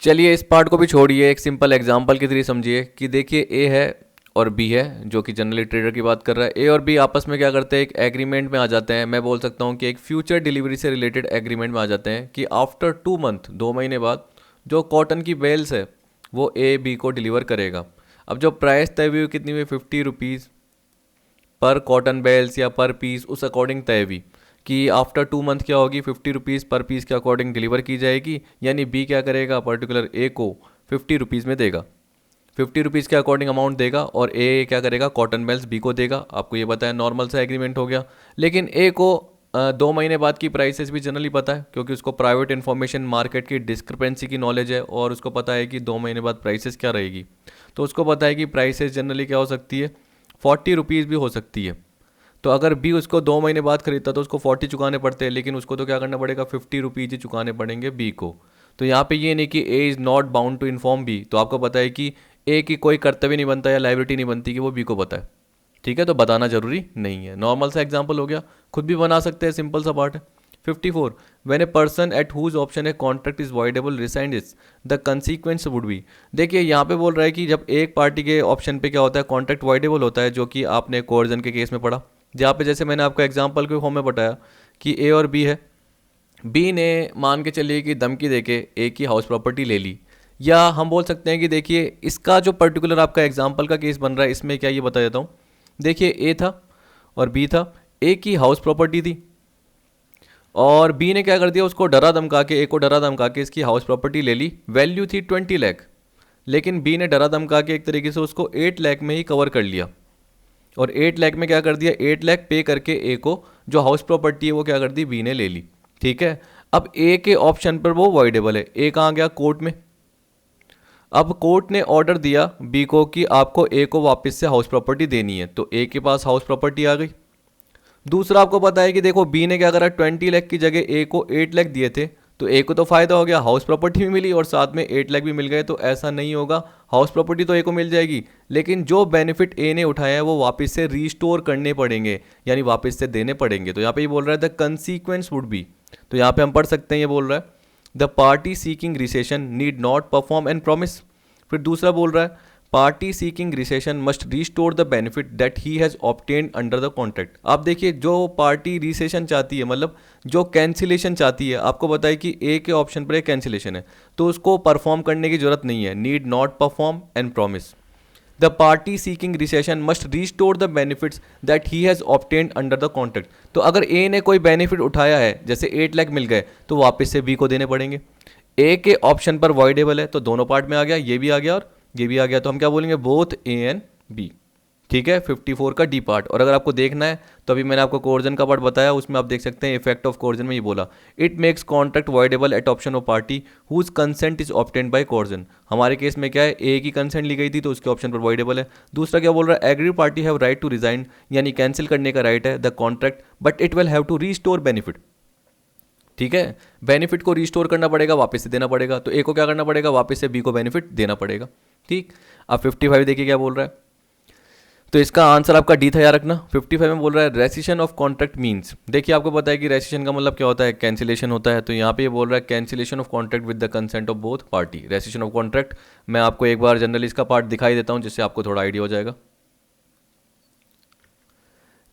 चलिए इस पार्ट को भी छोड़िए, एक सिंपल एग्जांपल की तरह समझिए कि देखिए ए है और बी है, जो कि जनरली ट्रेडर की बात कर रहा है। ए और बी आपस में क्या करते हैं, एक एग्रीमेंट में आ जाते हैं। मैं बोल सकता हूँ कि एक फ्यूचर डिलीवरी से रिलेटेड एग्रीमेंट में आ जाते हैं कि आफ्टर 2 मंथ, 2 महीने बाद जो कॉटन की बेल्स है वो ए बी को डिलीवर करेगा। अब जो प्राइस तय हुई कितनी हुई, 50 रुपीज़ पर कॉटन बेल्स या पर पीस, उस अकॉर्डिंग तय हुई कि आफ्टर 2 मंथ क्या होगी, 50 रुपीज़ पर पीस के अकॉर्डिंग डिलीवर की जाएगी। यानी बी क्या करेगा, पर्टिकुलर ए को 50 रुपीज़ में देगा, 50 रुपीज़ के अकॉर्डिंग अमाउंट देगा, और ए क्या करेगा, कॉटन बेल्स बी को देगा। आपको ये बताया नॉर्मल सा एग्रीमेंट हो गया। लेकिन ए को 2 महीने बाद की प्राइसेस भी जनरली पता है, क्योंकि उसको प्राइवेट इन्फॉर्मेशन मार्केट की डिस्क्रिपेंसी की नॉलेज है, और उसको पता है कि 2 महीने बाद प्राइसेस क्या रहेगी। तो उसको पता है कि प्राइसेस जनरली क्या हो सकती है, 40 रुपीज़ भी हो सकती है। तो अगर बी उसको 2 महीने बाद खरीदता तो उसको 40 चुकाने पड़ते हैं, लेकिन उसको तो क्या करना पड़ेगा, 50 रुपीज़ ही चुकाने पड़ेंगे बी को। तो यहाँ पे ये नहीं कि A is not bound to inform B, तो आपको पता है कि ए की कोई कर्तव्य नहीं बनता या लाइबिलिटी नहीं बनती कि वो बी को पता है, ठीक है। तो बताना जरूरी नहीं है। नॉर्मल सा एग्जाम्पल हो गया, खुद भी बना सकते हैं, सिंपल सा पार्ट है। 54, when a person at whose option a contract is voidable rescind is the consequence would be. देखिए यहाँ पे बोल रहा है कि जब एक पार्टी के ऑप्शन पे क्या होता है, कॉन्ट्रैक्ट वॉइडेबल होता है, जो कि आपने कोर्जन के केस में पढ़ा, जहाँ पे जैसे मैंने आपको एग्जाम्पल के फॉर्म में बताया कि ए और बी है, बी ने मान के चलिए कि धमकी देके ए की हाउस प्रॉपर्टी ले ली। या हम बोल सकते हैं कि देखिए इसका जो पर्टिकुलर आपका एग्जाम्पल का केस बन रहा है, इसमें क्या ये बता देता हूँ। देखिए ए था और बी था, ए की हाउस प्रॉपर्टी थी, और बी ने क्या कर दिया, उसको डरा धमका के, ए को डरा धमका के इसकी हाउस प्रॉपर्टी ले ली। वैल्यू थी 20 लाख, लेकिन बी ने डरा धमका के एक तरीके से उसको 8 लाख में ही कवर कर लिया, और 8 लाख में क्या कर दिया, 8 लाख पे करके ए को जो हाउस प्रॉपर्टी है वो क्या कर दी, बी ने ले ली, ठीक है। अब ए के ऑप्शन पर वो वॉइडेबल है। ए कहाँ गया, कोर्ट में। अब कोर्ट ने ऑर्डर दिया बी को कि आपको ए को वापस से हाउस प्रॉपर्टी देनी है, तो ए के पास हाउस प्रॉपर्टी आ गई। दूसरा आपको पता है कि देखो बी ने क्या करा, 20 लाख की जगह ए को 8 लाख दिए थे, तो ए को तो फायदा हो गया, हाउस प्रॉपर्टी भी मिली और साथ में 8 लाख भी मिल गए। तो ऐसा नहीं होगा, हाउस प्रॉपर्टी तो ए को मिल जाएगी, लेकिन जो बेनिफिट ए ने उठाया है वो वापस से रीस्टोर करने पड़ेंगे, यानी वापस से देने पड़ेंगे। तो यहाँ पे ये बोल रहा है द कंसीक्वेंस वुड बी, तो यहाँ पे हम पढ़ सकते हैं, ये बोल रहा है the party seeking recession need not perform and promise. फिर दूसरा बोल रहा है party seeking recession must restore the benefit that he has obtained under the contract. आप देखिए जो पार्टी रिसेशन चाहती है, मतलब जो कैंसिलेशन चाहती है, आपको पता है कि ए के ऑप्शन पर एक कैंसिलेशन है, तो उसको परफॉर्म करने की जरूरत नहीं है, need not perform and promise. The party seeking recession must restore the benefits that he has obtained under the contract. तो अगर ए ने कोई बेनिफिट उठाया है, जैसे 8 लाख मिल गए, तो वापस से बी को देने पड़ेंगे। ए के ऑप्शन पर वॉइडेबल है, तो दोनों पार्ट में आ गया, ये भी आ गया और ये भी आ गया, तो हम क्या बोलेंगे, बोथ ए एंड बी, ठीक है। 54 का डी पार्ट। और अगर आपको देखना है तो अभी मैंने आपको कोर्जन का पार्ट बताया, उसमें आप देख सकते हैं इफेक्ट ऑफ कोर्जन में ये बोला, it makes contract voidable at option of party whose consent is obtained by coercion. हमारे केस में क्या है, ए की कंसेंट ली गई थी तो उसके ऑप्शन पर वॉइडेबल है। दूसरा क्या बोल रहा है, aggrieved party have right to rescind, यानी कैंसिल करने का राइट है the contract, but it will have to restore benefit, ठीक है। बेनिफिट को रिस्टोर करना पड़ेगा, वापस से देना पड़ेगा, तो ए को क्या करना पड़ेगा, वापस से बी को बेनिफिट देना पड़ेगा, ठीक। अब 55 देखिए क्या बोल रहा है, तो इसका आंसर आपका डी था, याद रखना। 55 में बोल रहा है रेसिशन ऑफ कॉन्ट्रैक्ट मीन्स। देखिए आपको पता है कि रेसिशन का मतलब क्या होता है, कैंसिलेशन होता है, तो यहाँ पे ये बोल रहा है cancellation of contract with the consent of both party. Rescission of contract मैं आपको एक बार जनरली इसका पार्ट दिखाई देता हूँ, जिससे आपको थोड़ा आइडिया हो जाएगा।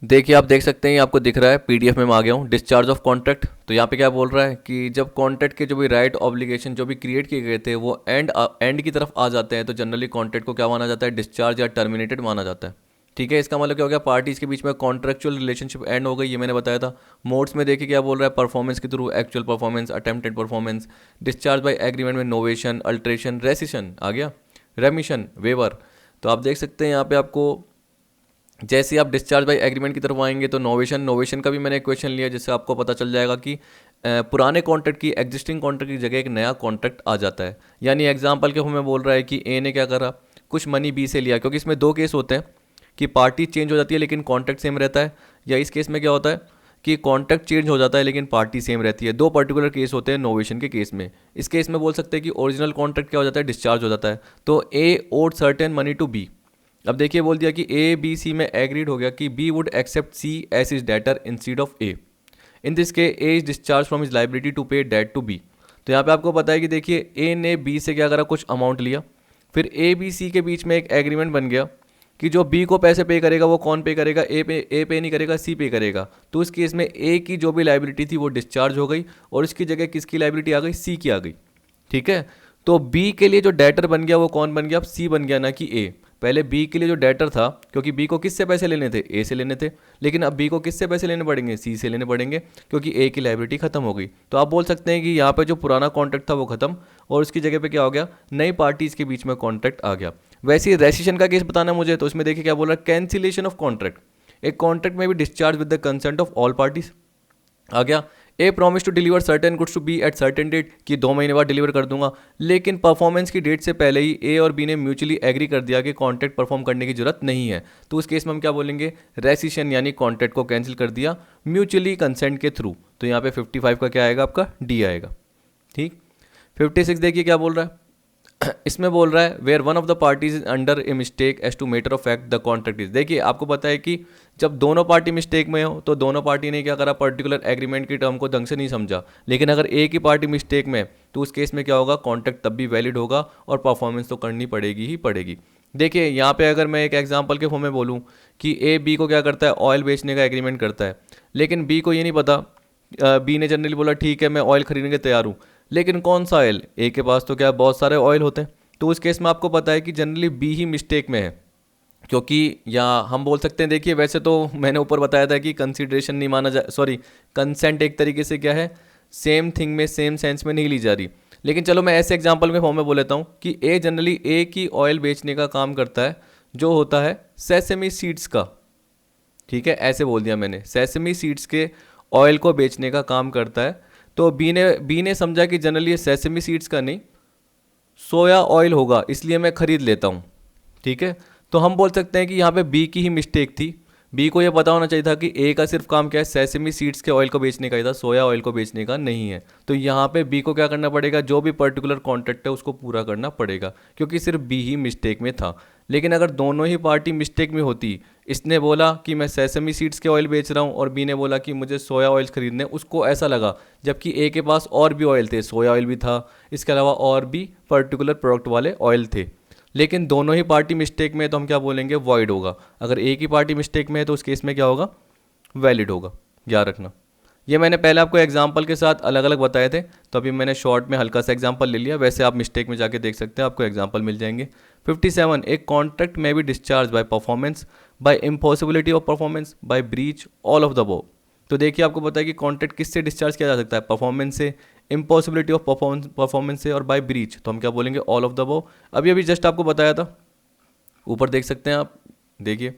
देखिए आप देख सकते हैं, आपको दिख रहा है, पीडीएफ में मैं आ गया हूँ, डिस्चार्ज ऑफ कॉन्ट्रैक्ट। तो यहाँ पे क्या बोल रहा है कि जब कॉन्ट्रैक्ट के जो भी राइट ऑब्लिगेशन जो भी क्रिएट किए गए थे वो एंड की तरफ आ जाते हैं, तो जनरली कॉन्ट्रैक्ट को क्या माना जाता है, डिस्चार्ज या टर्मिनेटेड माना जाता है, ठीक है। इसका मतलब क्या हो गया, पार्टीज के बीच में कॉन्ट्रैक्चुअल रिलेशनशिप एंड हो गई, ये मैंने बताया था। मोड्स में देखिए क्या बोल रहा है, परफॉर्मेंस के through, actual performance, attempted performance, discharge by agreement में नोवेशन, अल्ट्रेशन, रेसिशन आ गया, रेमिशन, वेवर। तो आप देख सकते हैं यहाँ पे आपको जैसे आप डिस्चार्ज बाय एग्रीमेंट की तरफ आएंगे तो नोवेशन का भी मैंने क्वेश्चन लिया, जिससे आपको पता चल जाएगा कि पुराने कॉन्ट्रैक्ट की एग्जिस्टिंग कॉन्ट्रैक्ट की जगह एक नया कॉन्ट्रैक्ट आ जाता है। यानी एग्जांपल के हमें बोल रहा है कि ए ने क्या करा, कुछ मनी बी से लिया, क्योंकि इसमें दो केस होते हैं कि पार्टी चेंज हो जाती है लेकिन कॉन्ट्रैक्ट सेम रहता है, या इस केस में क्या होता है कि कॉन्ट्रैक्ट चेंज हो जाता है लेकिन पार्टी सेम रहती है। दो पर्टिकुलर केस होते हैं नोवेशन के केस में। इस केस में बोल सकते हैं कि ओरिजिनल कॉन्ट्रैक्ट क्या हो जाता है, डिस्चार्ज हो जाता है। तो A owed certain money to B. अब देखिए बोल दिया कि ए बी सी में एग्रीड हो गया कि B would accept C as is debtor instead of A. In this case A is discharge from his liability to pay debt to B. तो यहाँ पे आपको पता है कि देखिए ए ने बी से क्या करा, कुछ अमाउंट लिया, फिर ए बी सी के बीच में एक एग्रीमेंट बन गया कि जो बी को पैसे पे करेगा वो कौन पे करेगा, ए पे नहीं करेगा, सी पे करेगा। तो इस केस में ए की जो भी लाइबिलिटी थी वो डिस्चार्ज हो गई और इसकी जगह किसकी लाइबिलिटी आ गई, सी की आ गई। ठीक है, तो बी के लिए जो डेटर बन गया वो कौन बन गया, अब सी बन गया ना कि ए। पहले बी के लिए जो डेटर था, क्योंकि बी को किससे पैसे लेने थे, ए से लेने थे, लेकिन अब बी को किससे पैसे लेने पड़ेंगे, सी से लेने पड़ेंगे, क्योंकि ए की लाइबिलिटी खत्म हो गई। तो आप बोल सकते हैं कि यहाँ पे जो पुराना कॉन्ट्रैक्ट था वो खत्म और उसकी जगह पे क्या हो गया, नई पार्टीज के बीच में कॉन्ट्रैक्ट आ गया। वैसे ही रेसिशन का केस बताना मुझे, तो इसमें देखिए क्या बोल रहा है, कैंसिलेशन ऑफ कॉन्ट्रैक्ट। एक कॉन्ट्रैक्ट में भी discharge with the consent of all parties आ गया। A promise to deliver certain goods to B at certain date, कि 2 महीने बाद डिलीवर कर दूंगा, लेकिन परफॉर्मेंस की डेट से पहले ही ए और बी ने म्यूचुअली एग्री कर दिया कि कॉन्ट्रैक्ट परफॉर्म करने की जरूरत नहीं है। तो उस केस में हम क्या बोलेंगे, रेसिशन, यानी कॉन्ट्रैक्ट को कैंसिल कर दिया म्यूचुअली कंसेंट के थ्रू। तो यहाँ पे 55 का क्या आएगा, आपका डी आएगा। ठीक, 56 देखिए क्या बोल रहा है, इसमें बोल रहा है where one of the parties is under a mistake as to matter of fact the contract is. देखिए आपको पता है कि जब दोनों पार्टी मिस्टेक में हो तो दोनों पार्टी ने क्या करा, पर्टिकुलर एग्रीमेंट की टर्म को ढंग से नहीं समझा। लेकिन अगर एक ही पार्टी मिस्टेक में, तो उस केस में क्या होगा, कॉन्ट्रैक्ट तब भी वैलिड होगा और परफॉर्मेंस तो करनी पड़ेगी ही पड़ेगी। देखिए यहाँ पे अगर मैं एक एग्जांपल के फॉर्म में बोलूँ कि ए बी को क्या करता है, ऑयल बेचने का एग्रीमेंट करता है, लेकिन बी को ये नहीं पता, बी ने जनरली बोला ठीक है मैं ऑयल खरीदने के तैयार हूँ, लेकिन कौन सा ऑयल, ए के पास तो क्या बहुत सारे ऑयल होते हैं। तो उस केस में आपको पता है कि जनरली बी ही मिस्टेक में है, क्योंकि या हम बोल सकते हैं, देखिए वैसे तो मैंने ऊपर बताया था कि कंसिडरेशन नहीं माना जा, सॉरी कंसेंट एक तरीके से क्या है, सेम थिंग में सेम सेंस में नहीं ली जा रही। लेकिन चलो मैं ऐसे एग्जांपल में फॉर्म में बोल लेता हूँ कि ए जनरली ए की ऑयल बेचने का काम करता है जो होता है सेसमी सीड्स का। ठीक है, ऐसे बोल दिया मैंने, सेसमी सीड्स के ऑयल को बेचने का काम करता है। तो बी ने समझा कि जनरली ये सेसमी सीड्स का नहीं, सोया ऑयल होगा, इसलिए मैं खरीद लेता हूँ। ठीक है, तो हम बोल सकते हैं कि यहाँ पे बी की ही मिस्टेक थी। बी को ये पता होना चाहिए था कि ए का सिर्फ काम क्या है, सेसमी सीड्स के ऑयल को बेचने का ही था, सोया ऑयल को बेचने का नहीं है। तो यहाँ पे बी को क्या करना पड़ेगा, जो भी पर्टिकुलर कॉन्ट्रैक्ट है उसको पूरा करना पड़ेगा, क्योंकि सिर्फ बी ही मिस्टेक में था। लेकिन अगर दोनों ही पार्टी मिस्टेक में होती, इसने बोला कि मैं सेसमी सीड्स के ऑयल बेच रहा हूँ और बी ने बोला कि मुझे सोया ऑयल खरीदने, उसको ऐसा लगा, जबकि ए के पास और भी ऑयल थे, सोया ऑयल भी था, इसके अलावा और भी पर्टिकुलर प्रोडक्ट वाले ऑयल थे, लेकिन दोनों ही पार्टी मिस्टेक में है, तो हम क्या बोलेंगे, वॉइड होगा। अगर एक ही पार्टी मिस्टेक में है तो उस केस में क्या होगा, वैलिड होगा। याद रखना, ये मैंने पहले आपको एग्जाम्पल के साथ अलग अलग बताए थे, तो अभी मैंने शॉर्ट में हल्का सा एग्जाम्पल ले लिया, वैसे आप मिस्टेक में जाके देख सकते हैं, आपको एग्जाम्पल मिल जाएंगे। 57, एक कॉन्ट्रैक्ट में be discharge by performance, by impossibility of performance, by breach, all of the above. तो देखिए आपको पता है कि कॉन्ट्रैक्ट किससे डिस्चार्ज किया जा सकता है, परफॉर्मेंस से, इम्पॉसिबिलिटी ऑफ परफॉर्मेंस से और बाय ब्रीच, तो हम क्या बोलेंगे, ऑल ऑफ द अबव। अभी अभी जस्ट आपको बताया था, ऊपर देख सकते हैं आप, देखिए।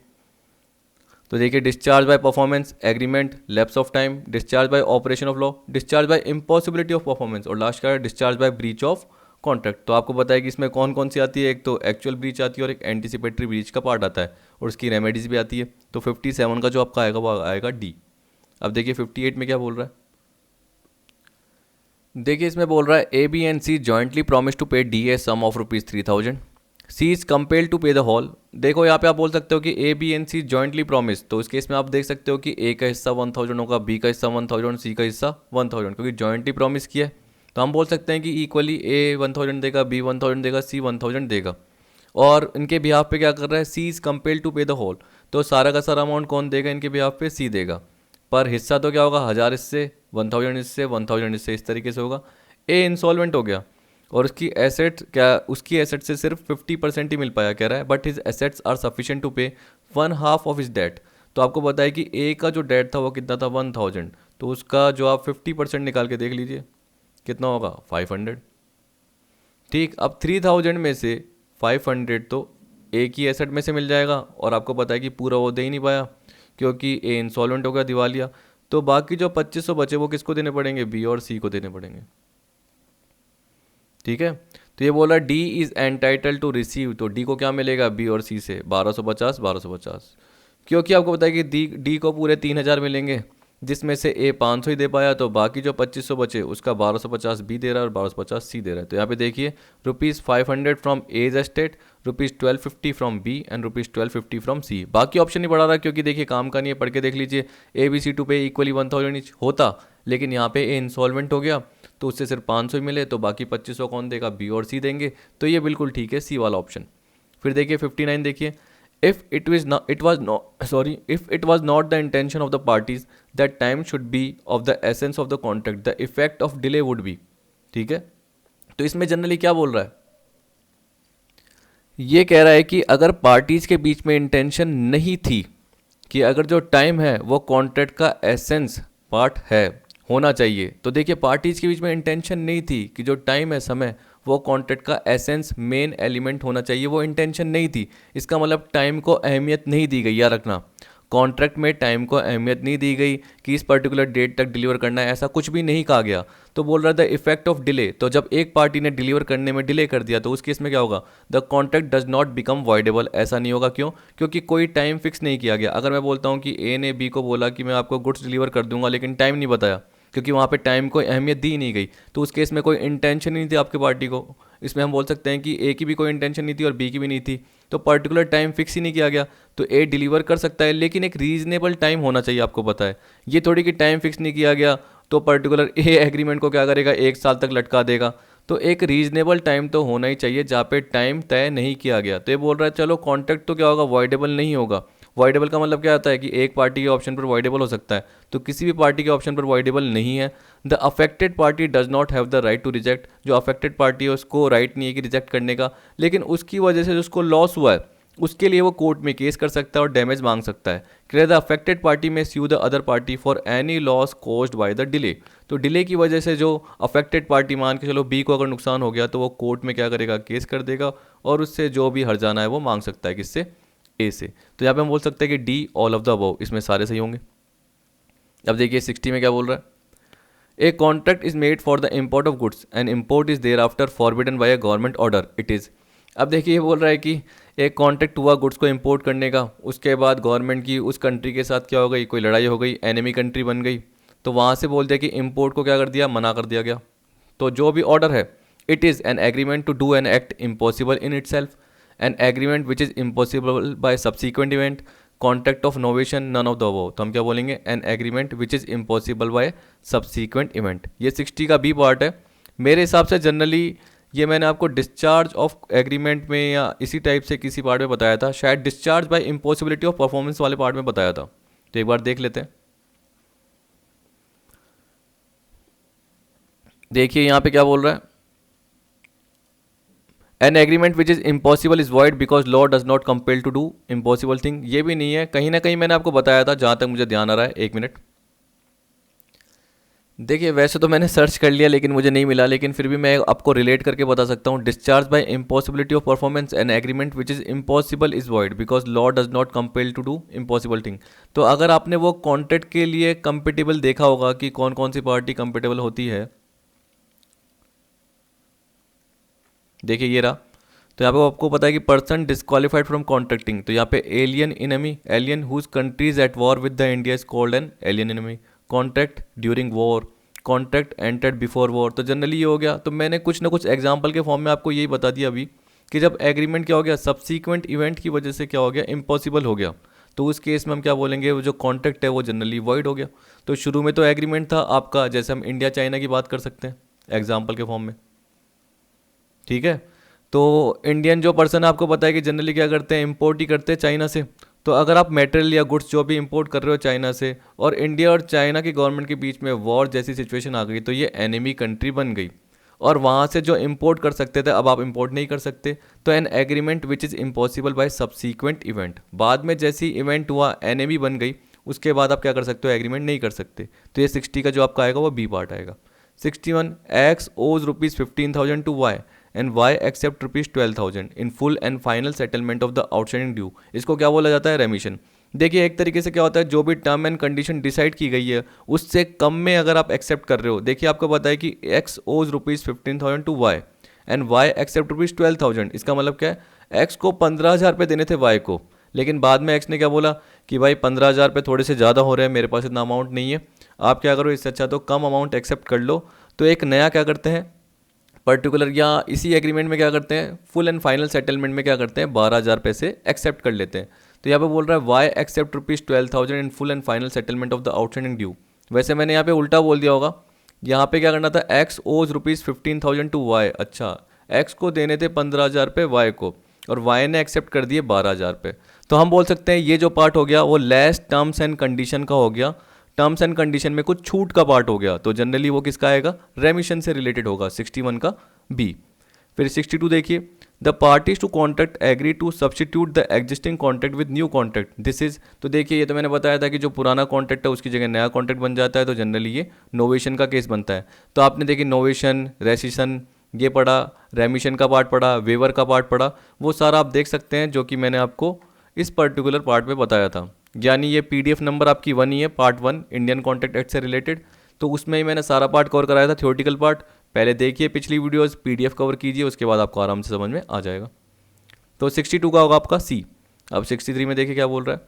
तो देखिए discharge by performance, agreement, lapse of time, discharge by operation of law, discharge by impossibility of performance और लास्ट का है discharge by breach of contract. तो आपको पता है कि इसमें कौन कौन सी आती है, एक तो एक्चुअल ब्रीच आती है और एक एंटीसिपेटरी ब्रीच का पार्ट आता है और उसकी रेमेडीज भी आती है। तो 57 का जो आपका आएगा वो आएगा डी। अब देखिए 58 में क्या बोल रहा है, देखिए इसमें बोल रहा है A B and C jointly promise to pay D a sum of ₹3000, C is compelled to pay the whole. देखो यहाँ पे आप बोल सकते हो कि A B and C jointly promise, तो इस केस में आप देख सकते हो कि ए का हिस्सा 1000 होगा, बी का हिस्सा 1000, सी का हिस्सा 1000, क्योंकि जॉइंटली प्रॉमिस किया है। तो हम बोल सकते हैं कि इक्वली ए 1000 देगा, बी 1000 देगा, सी 1000 देगा, और इनके बिहाफ पे क्या कर रहा है, सी is compelled to pay the whole. तो सारा का सारा अमाउंट कौन देगा इनके बिहाफ पे, सी देगा, पर हिस्सा तो क्या होगा, 1000 इससे, 1000 इससे, 1000 इससे, इस तरीके से होगा। ए इंसॉल्वेंट हो गया और उसकी एसेट क्या, उसकी एसेट से सिर्फ 50% ही मिल पाया, कह रहा है, but his assets are sufficient to pay 1/2 of his date. तो आपको पता है कि ए का जो डेट था वो कितना था, 1000, तो उसका जो आप 50% निकाल के देख लीजिए कितना होगा, 500। ठीक, अब 3000 में से 500 तो ए की एसेट में से मिल जाएगा, और आपको पता है कि पूरा वो दे ही नहीं पाया क्योंकि ए इंसॉल्वेंट हो गया, दिवालिया। तो बाकी जो 2500 बचे वो किसको देने पड़ेंगे, बी और सी को देने पड़ेंगे। ठीक है, तो ये बोला D is entitle to receive, तो डी को क्या मिलेगा, बी और सी से 1250 1250, क्योंकि आपको पता है कि डी को पूरे 3000 मिलेंगे, जिसमें से ए 500 ही दे पाया, तो बाकी जो 2500 बचे उसका 1250 बी दे रहा है और 1250 सी दे रहा है। तो यहाँ पे देखिए ₹500 from A's estate, ₹1250 from B and ₹1250 from C. बाकी ऑप्शन नहीं बढ़ा रहा क्योंकि देखिए काम का नहीं है, पढ़ के देख लीजिए, ए बी सी टू पे इक्वली 1000 ईच होता, लेकिन यहाँ पे ए इंसॉल्वेंट हो गया तो उससे सिर्फ 500 ही मिले, तो बाकी 2500 कौन देगा, बी और सी देंगे। तो ये बिल्कुल ठीक है, सी वाला ऑप्शन। फिर देखिए 59 देखिए, if it was not the intention of the parties that time should be of the essence of the contract, the effect of delay would be। ठीक है, तो इसमें जनरली क्या बोल रहा है, ये कह रहा है कि अगर पार्टीज के बीच में इंटेंशन नहीं थी कि अगर जो टाइम है वो कॉन्ट्रैक्ट का एसेंस पार्ट है होना चाहिए, तो देखिए पार्टीज के बीच में इंटेंशन नहीं थी कि जो टाइम है, समय, वो कॉन्ट्रैक्ट का एसेंस मेन एलिमेंट होना चाहिए, वो इंटेंशन नहीं थी। इसका मतलब टाइम को अहमियत नहीं दी गई, याद रखना, कॉन्ट्रैक्ट में टाइम को अहमियत नहीं दी गई कि इस पर्टिकुलर डेट तक डिलीवर करना है, ऐसा कुछ भी नहीं कहा गया। तो बोल रहा था इफेक्ट ऑफ डिले, तो जब एक पार्टी ने डिलीवर करने में डिले कर दिया तो उस केस में क्या होगा, the contract does not become voidable. ऐसा नहीं होगा, क्यों, क्योंकि कोई टाइम फिक्स नहीं किया गया। अगर मैं बोलता हूँ कि ए ने बी को बोला कि मैं आपको गुड्स डिलीवर कर दूंगा, लेकिन टाइम नहीं बताया, क्योंकि वहाँ पे टाइम को अहमियत दी नहीं गई, तो उस केस में कोई इंटेंशन नहीं थी आपकी पार्टी को। इसमें हम बोल सकते हैं कि ए की भी कोई इंटेंशन नहीं थी और बी की भी नहीं थी, तो पर्टिकुलर टाइम फिक्स ही नहीं किया गया। तो ए डिलीवर कर सकता है, लेकिन एक रीजनेबल टाइम होना चाहिए, आपको पता है। ये थोड़ी कि टाइम फिक्स नहीं किया गया तो पर्टिकुलर ए एग्रीमेंट को क्या करेगा, 1 साल तक लटका देगा। तो एक रीजनेबल टाइम तो होना ही चाहिए जहाँ पे टाइम तय नहीं किया गया। तो ये बोल रहा है चलो कॉन्ट्रैक्ट तो क्या होगा, वॉइडेबल नहीं होगा। वॉइडेबल का मतलब क्या आता है कि एक पार्टी के ऑप्शन पर वॉइडेबल हो सकता है, तो किसी भी पार्टी के ऑप्शन पर वॉइडेबल नहीं है। The affected party does not have the right to reject, जो अफेक्टेड पार्टी है उसको राइट नहीं है कि रिजेक्ट करने का, लेकिन उसकी वजह से जो उसको लॉस हुआ है उसके लिए वो कोर्ट में केस कर सकता है और डैमेज मांग सकता है। Clear, the affected party may sue the other party for any loss caused by the delay. तो डिले की वजह से जो अफेक्टेड पार्टी, मान के चलो बी को अगर नुकसान हो गया, तो वो कोर्ट में क्या करेगा, केस कर देगा और उससे जो भी हर्जाना है वो मांग सकता है, किससे, ए से। तो यहाँ पे हम बोल सकते हैं कि D all of the above, इसमें सारे सही होंगे। अब देखिए 60 में क्या बोल रहा है, a contract is made for the import of goods and import is thereafter forbidden by a government order, it is. अब देखिए ये बोल रहा है कि एक कॉन्ट्रैक्ट हुआ गुड्स को इंपोर्ट करने का, उसके बाद गवर्नमेंट की उस कंट्री के साथ क्या हो गई, कोई लड़ाई हो गई, एनिमी कंट्री बन गई, तो वहाँ से बोल दिया कि इंपोर्ट को क्या कर दिया, मना कर दिया गया। तो जो भी ऑर्डर है, it is an agreement to do an act impossible in itself, an agreement which is impossible by subsequent event, contract of novation, none of the above. तो हम क्या बोलेंगे, an agreement which is impossible by subsequent event. ये 60 का बी पार्ट है। मेरे हिसाब से जनरली ये मैंने आपको डिस्चार्ज ऑफ एग्रीमेंट में या इसी टाइप से किसी पार्ट में बताया था, शायद discharge by impossibility of performance वाले पार्ट में बताया था। तो एक बार देख लेते हैं। देखिए यहाँ पे क्या बोल रहा है, an agreement which is impossible is void because law does not compel to do impossible thing. ये भी नहीं है, कहीं ना कहीं मैंने आपको बताया था, जहाँ तक मुझे ध्यान आ रहा है। एक मिनट, देखिए वैसे तो मैंने सर्च कर लिया लेकिन मुझे नहीं मिला, लेकिन फिर भी मैं आपको रिलेट करके बता सकता हूँ। Discharge by impossibility of performance an agreement which is impossible is void because law does not compel to do impossible thing. तो अगर आपने वो कॉन्ट्रैक्ट के लिए कंपेटेबल देखा होगा कि कौन कौन सी पार्टी कंपेटेबल होती है, देखिए ये रहा। तो यहाँ पे आपको पता है कि पर्सन डिस्क्वालीफाइड फ्रॉम कॉन्ट्रैक्टिंग, तो यहाँ पे alien enemy, alien whose countries at war with the India is called an alien enemy. Contract during war, contract entered before war, तो जनरली ये हो गया। तो मैंने कुछ ना कुछ एग्जांपल के फॉर्म में आपको यही बता दिया अभी कि जब एग्रीमेंट क्या हो गया, सब्सीक्वेंट इवेंट की वजह से क्या हो गया, इम्पॉसिबल हो गया, तो उस केस में हम क्या बोलेंगे, वो जो कॉन्ट्रैक्ट है वो जनरली वॉइड हो गया। तो शुरू में तो एग्रीमेंट था आपका, जैसे हम इंडिया चाइना की बात कर सकते हैं एग्जाम्पल के फॉर्म में, ठीक है। तो इंडियन जो पर्सन है आपको पता है कि जनरली क्या करते हैं, इंपोर्ट ही करते हैं चाइना से। तो अगर आप मटेरियल या गुड्स जो भी इंपोर्ट कर रहे हो चाइना से, और इंडिया और चाइना की गवर्नमेंट के बीच में वॉर जैसी सिचुएशन आ गई, तो ये एनिमी कंट्री बन गई और वहाँ से जो इंपोर्ट कर सकते थे अब आप इंपोर्ट नहीं कर सकते। तो an agreement which is impossible by subsequent event, बाद में जैसी इवेंट हुआ एनिमी बन गई, उसके बाद आप क्या कर सकते हो, एग्रीमेंट नहीं कर सकते। तो ये 60 का जो आपका आएगा वो बी पार्ट आएगा। 61, X owes ₹15,000 to Y and Y accept ₹12,000 in full and final settlement of the outstanding due. इसको क्या बोला जाता है, रेमिशन। देखिए एक तरीके से क्या होता है, जो भी टर्म एंड कंडीशन डिसाइड की गई है उससे कम में अगर आप एक्सेप्ट कर रहे हो, देखिए आपको पता है कि X owes ₹15,000 to Y and Y accept ₹12,000, इसका मतलब क्या है, एक्स को 15,000 रुपये देने थे वाई को, लेकिन बाद में एक्स ने क्या बोला कि भाई 15,000 रुपये थोड़े से ज़्यादा हो रहे हैं, मेरे पास इतना अमाउंट नहीं है, आप क्या करो इससे अच्छा तो कम अमाउंट एक्सेप्ट कर लो। तो एक नया क्या करते हैं पर्टिकुलर, या इसी एग्रीमेंट में क्या करते हैं, फुल एंड फाइनल सेटलमेंट में क्या करते हैं 12,000 पैसे एक्सेप्ट कर लेते हैं। तो यहाँ पे बोल रहा है Y accept ₹12,000 in full and final settlement of the outstanding due. वैसे मैंने यहाँ पे उल्टा बोल दिया होगा, यहाँ पे क्या करना था, एक्स ओज ₹15,000 टू वाई, अच्छा एक्स को देने थे 15,000 रुपये वाई को, और वाई ने एक्सेप्ट कर दिए 12,000 रुपये। तो हम बोल सकते हैं ये जो पार्ट हो गया वो लेस टर्म्स एंड कंडीशन का हो गया, टर्म्स एंड कंडीशन में कुछ छूट का पार्ट हो गया, तो जनरली वो किसका आएगा, रेमिशन से रिलेटेड होगा, 61 का बी। फिर 62 देखिए, the parties to contract agree to substitute the existing contract with new contract, this is, तो देखिए ये तो मैंने बताया था कि जो पुराना कॉन्ट्रैक्ट है उसकी जगह नया कॉन्ट्रैक्ट बन जाता है, तो जनरली ये नोवेशन का केस बनता है। तो आपने देखिए नोवेशन, रेसिशन ये पढ़ा, रेमिशन का पार्ट पढ़ा, वेवर का पार्ट पढ़ा, वो सारा आप देख सकते हैं जो कि मैंने आपको इस पर्टिकुलर पार्ट में बताया था। यानी ये PDF नंबर आपकी 1 ही है, पार्ट 1 इंडियन कॉन्ट्रैक्ट एक्ट से रिलेटेड, तो उसमें ही मैंने सारा पार्ट कवर कराया था, थ्योरेटिकल पार्ट। पहले देखिए पिछली वीडियोस, PDF कवर कीजिए, उसके बाद आपको आराम से समझ में आ जाएगा। तो 62 का होगा आपका सी। अब 63 में देखिए क्या बोल रहा है,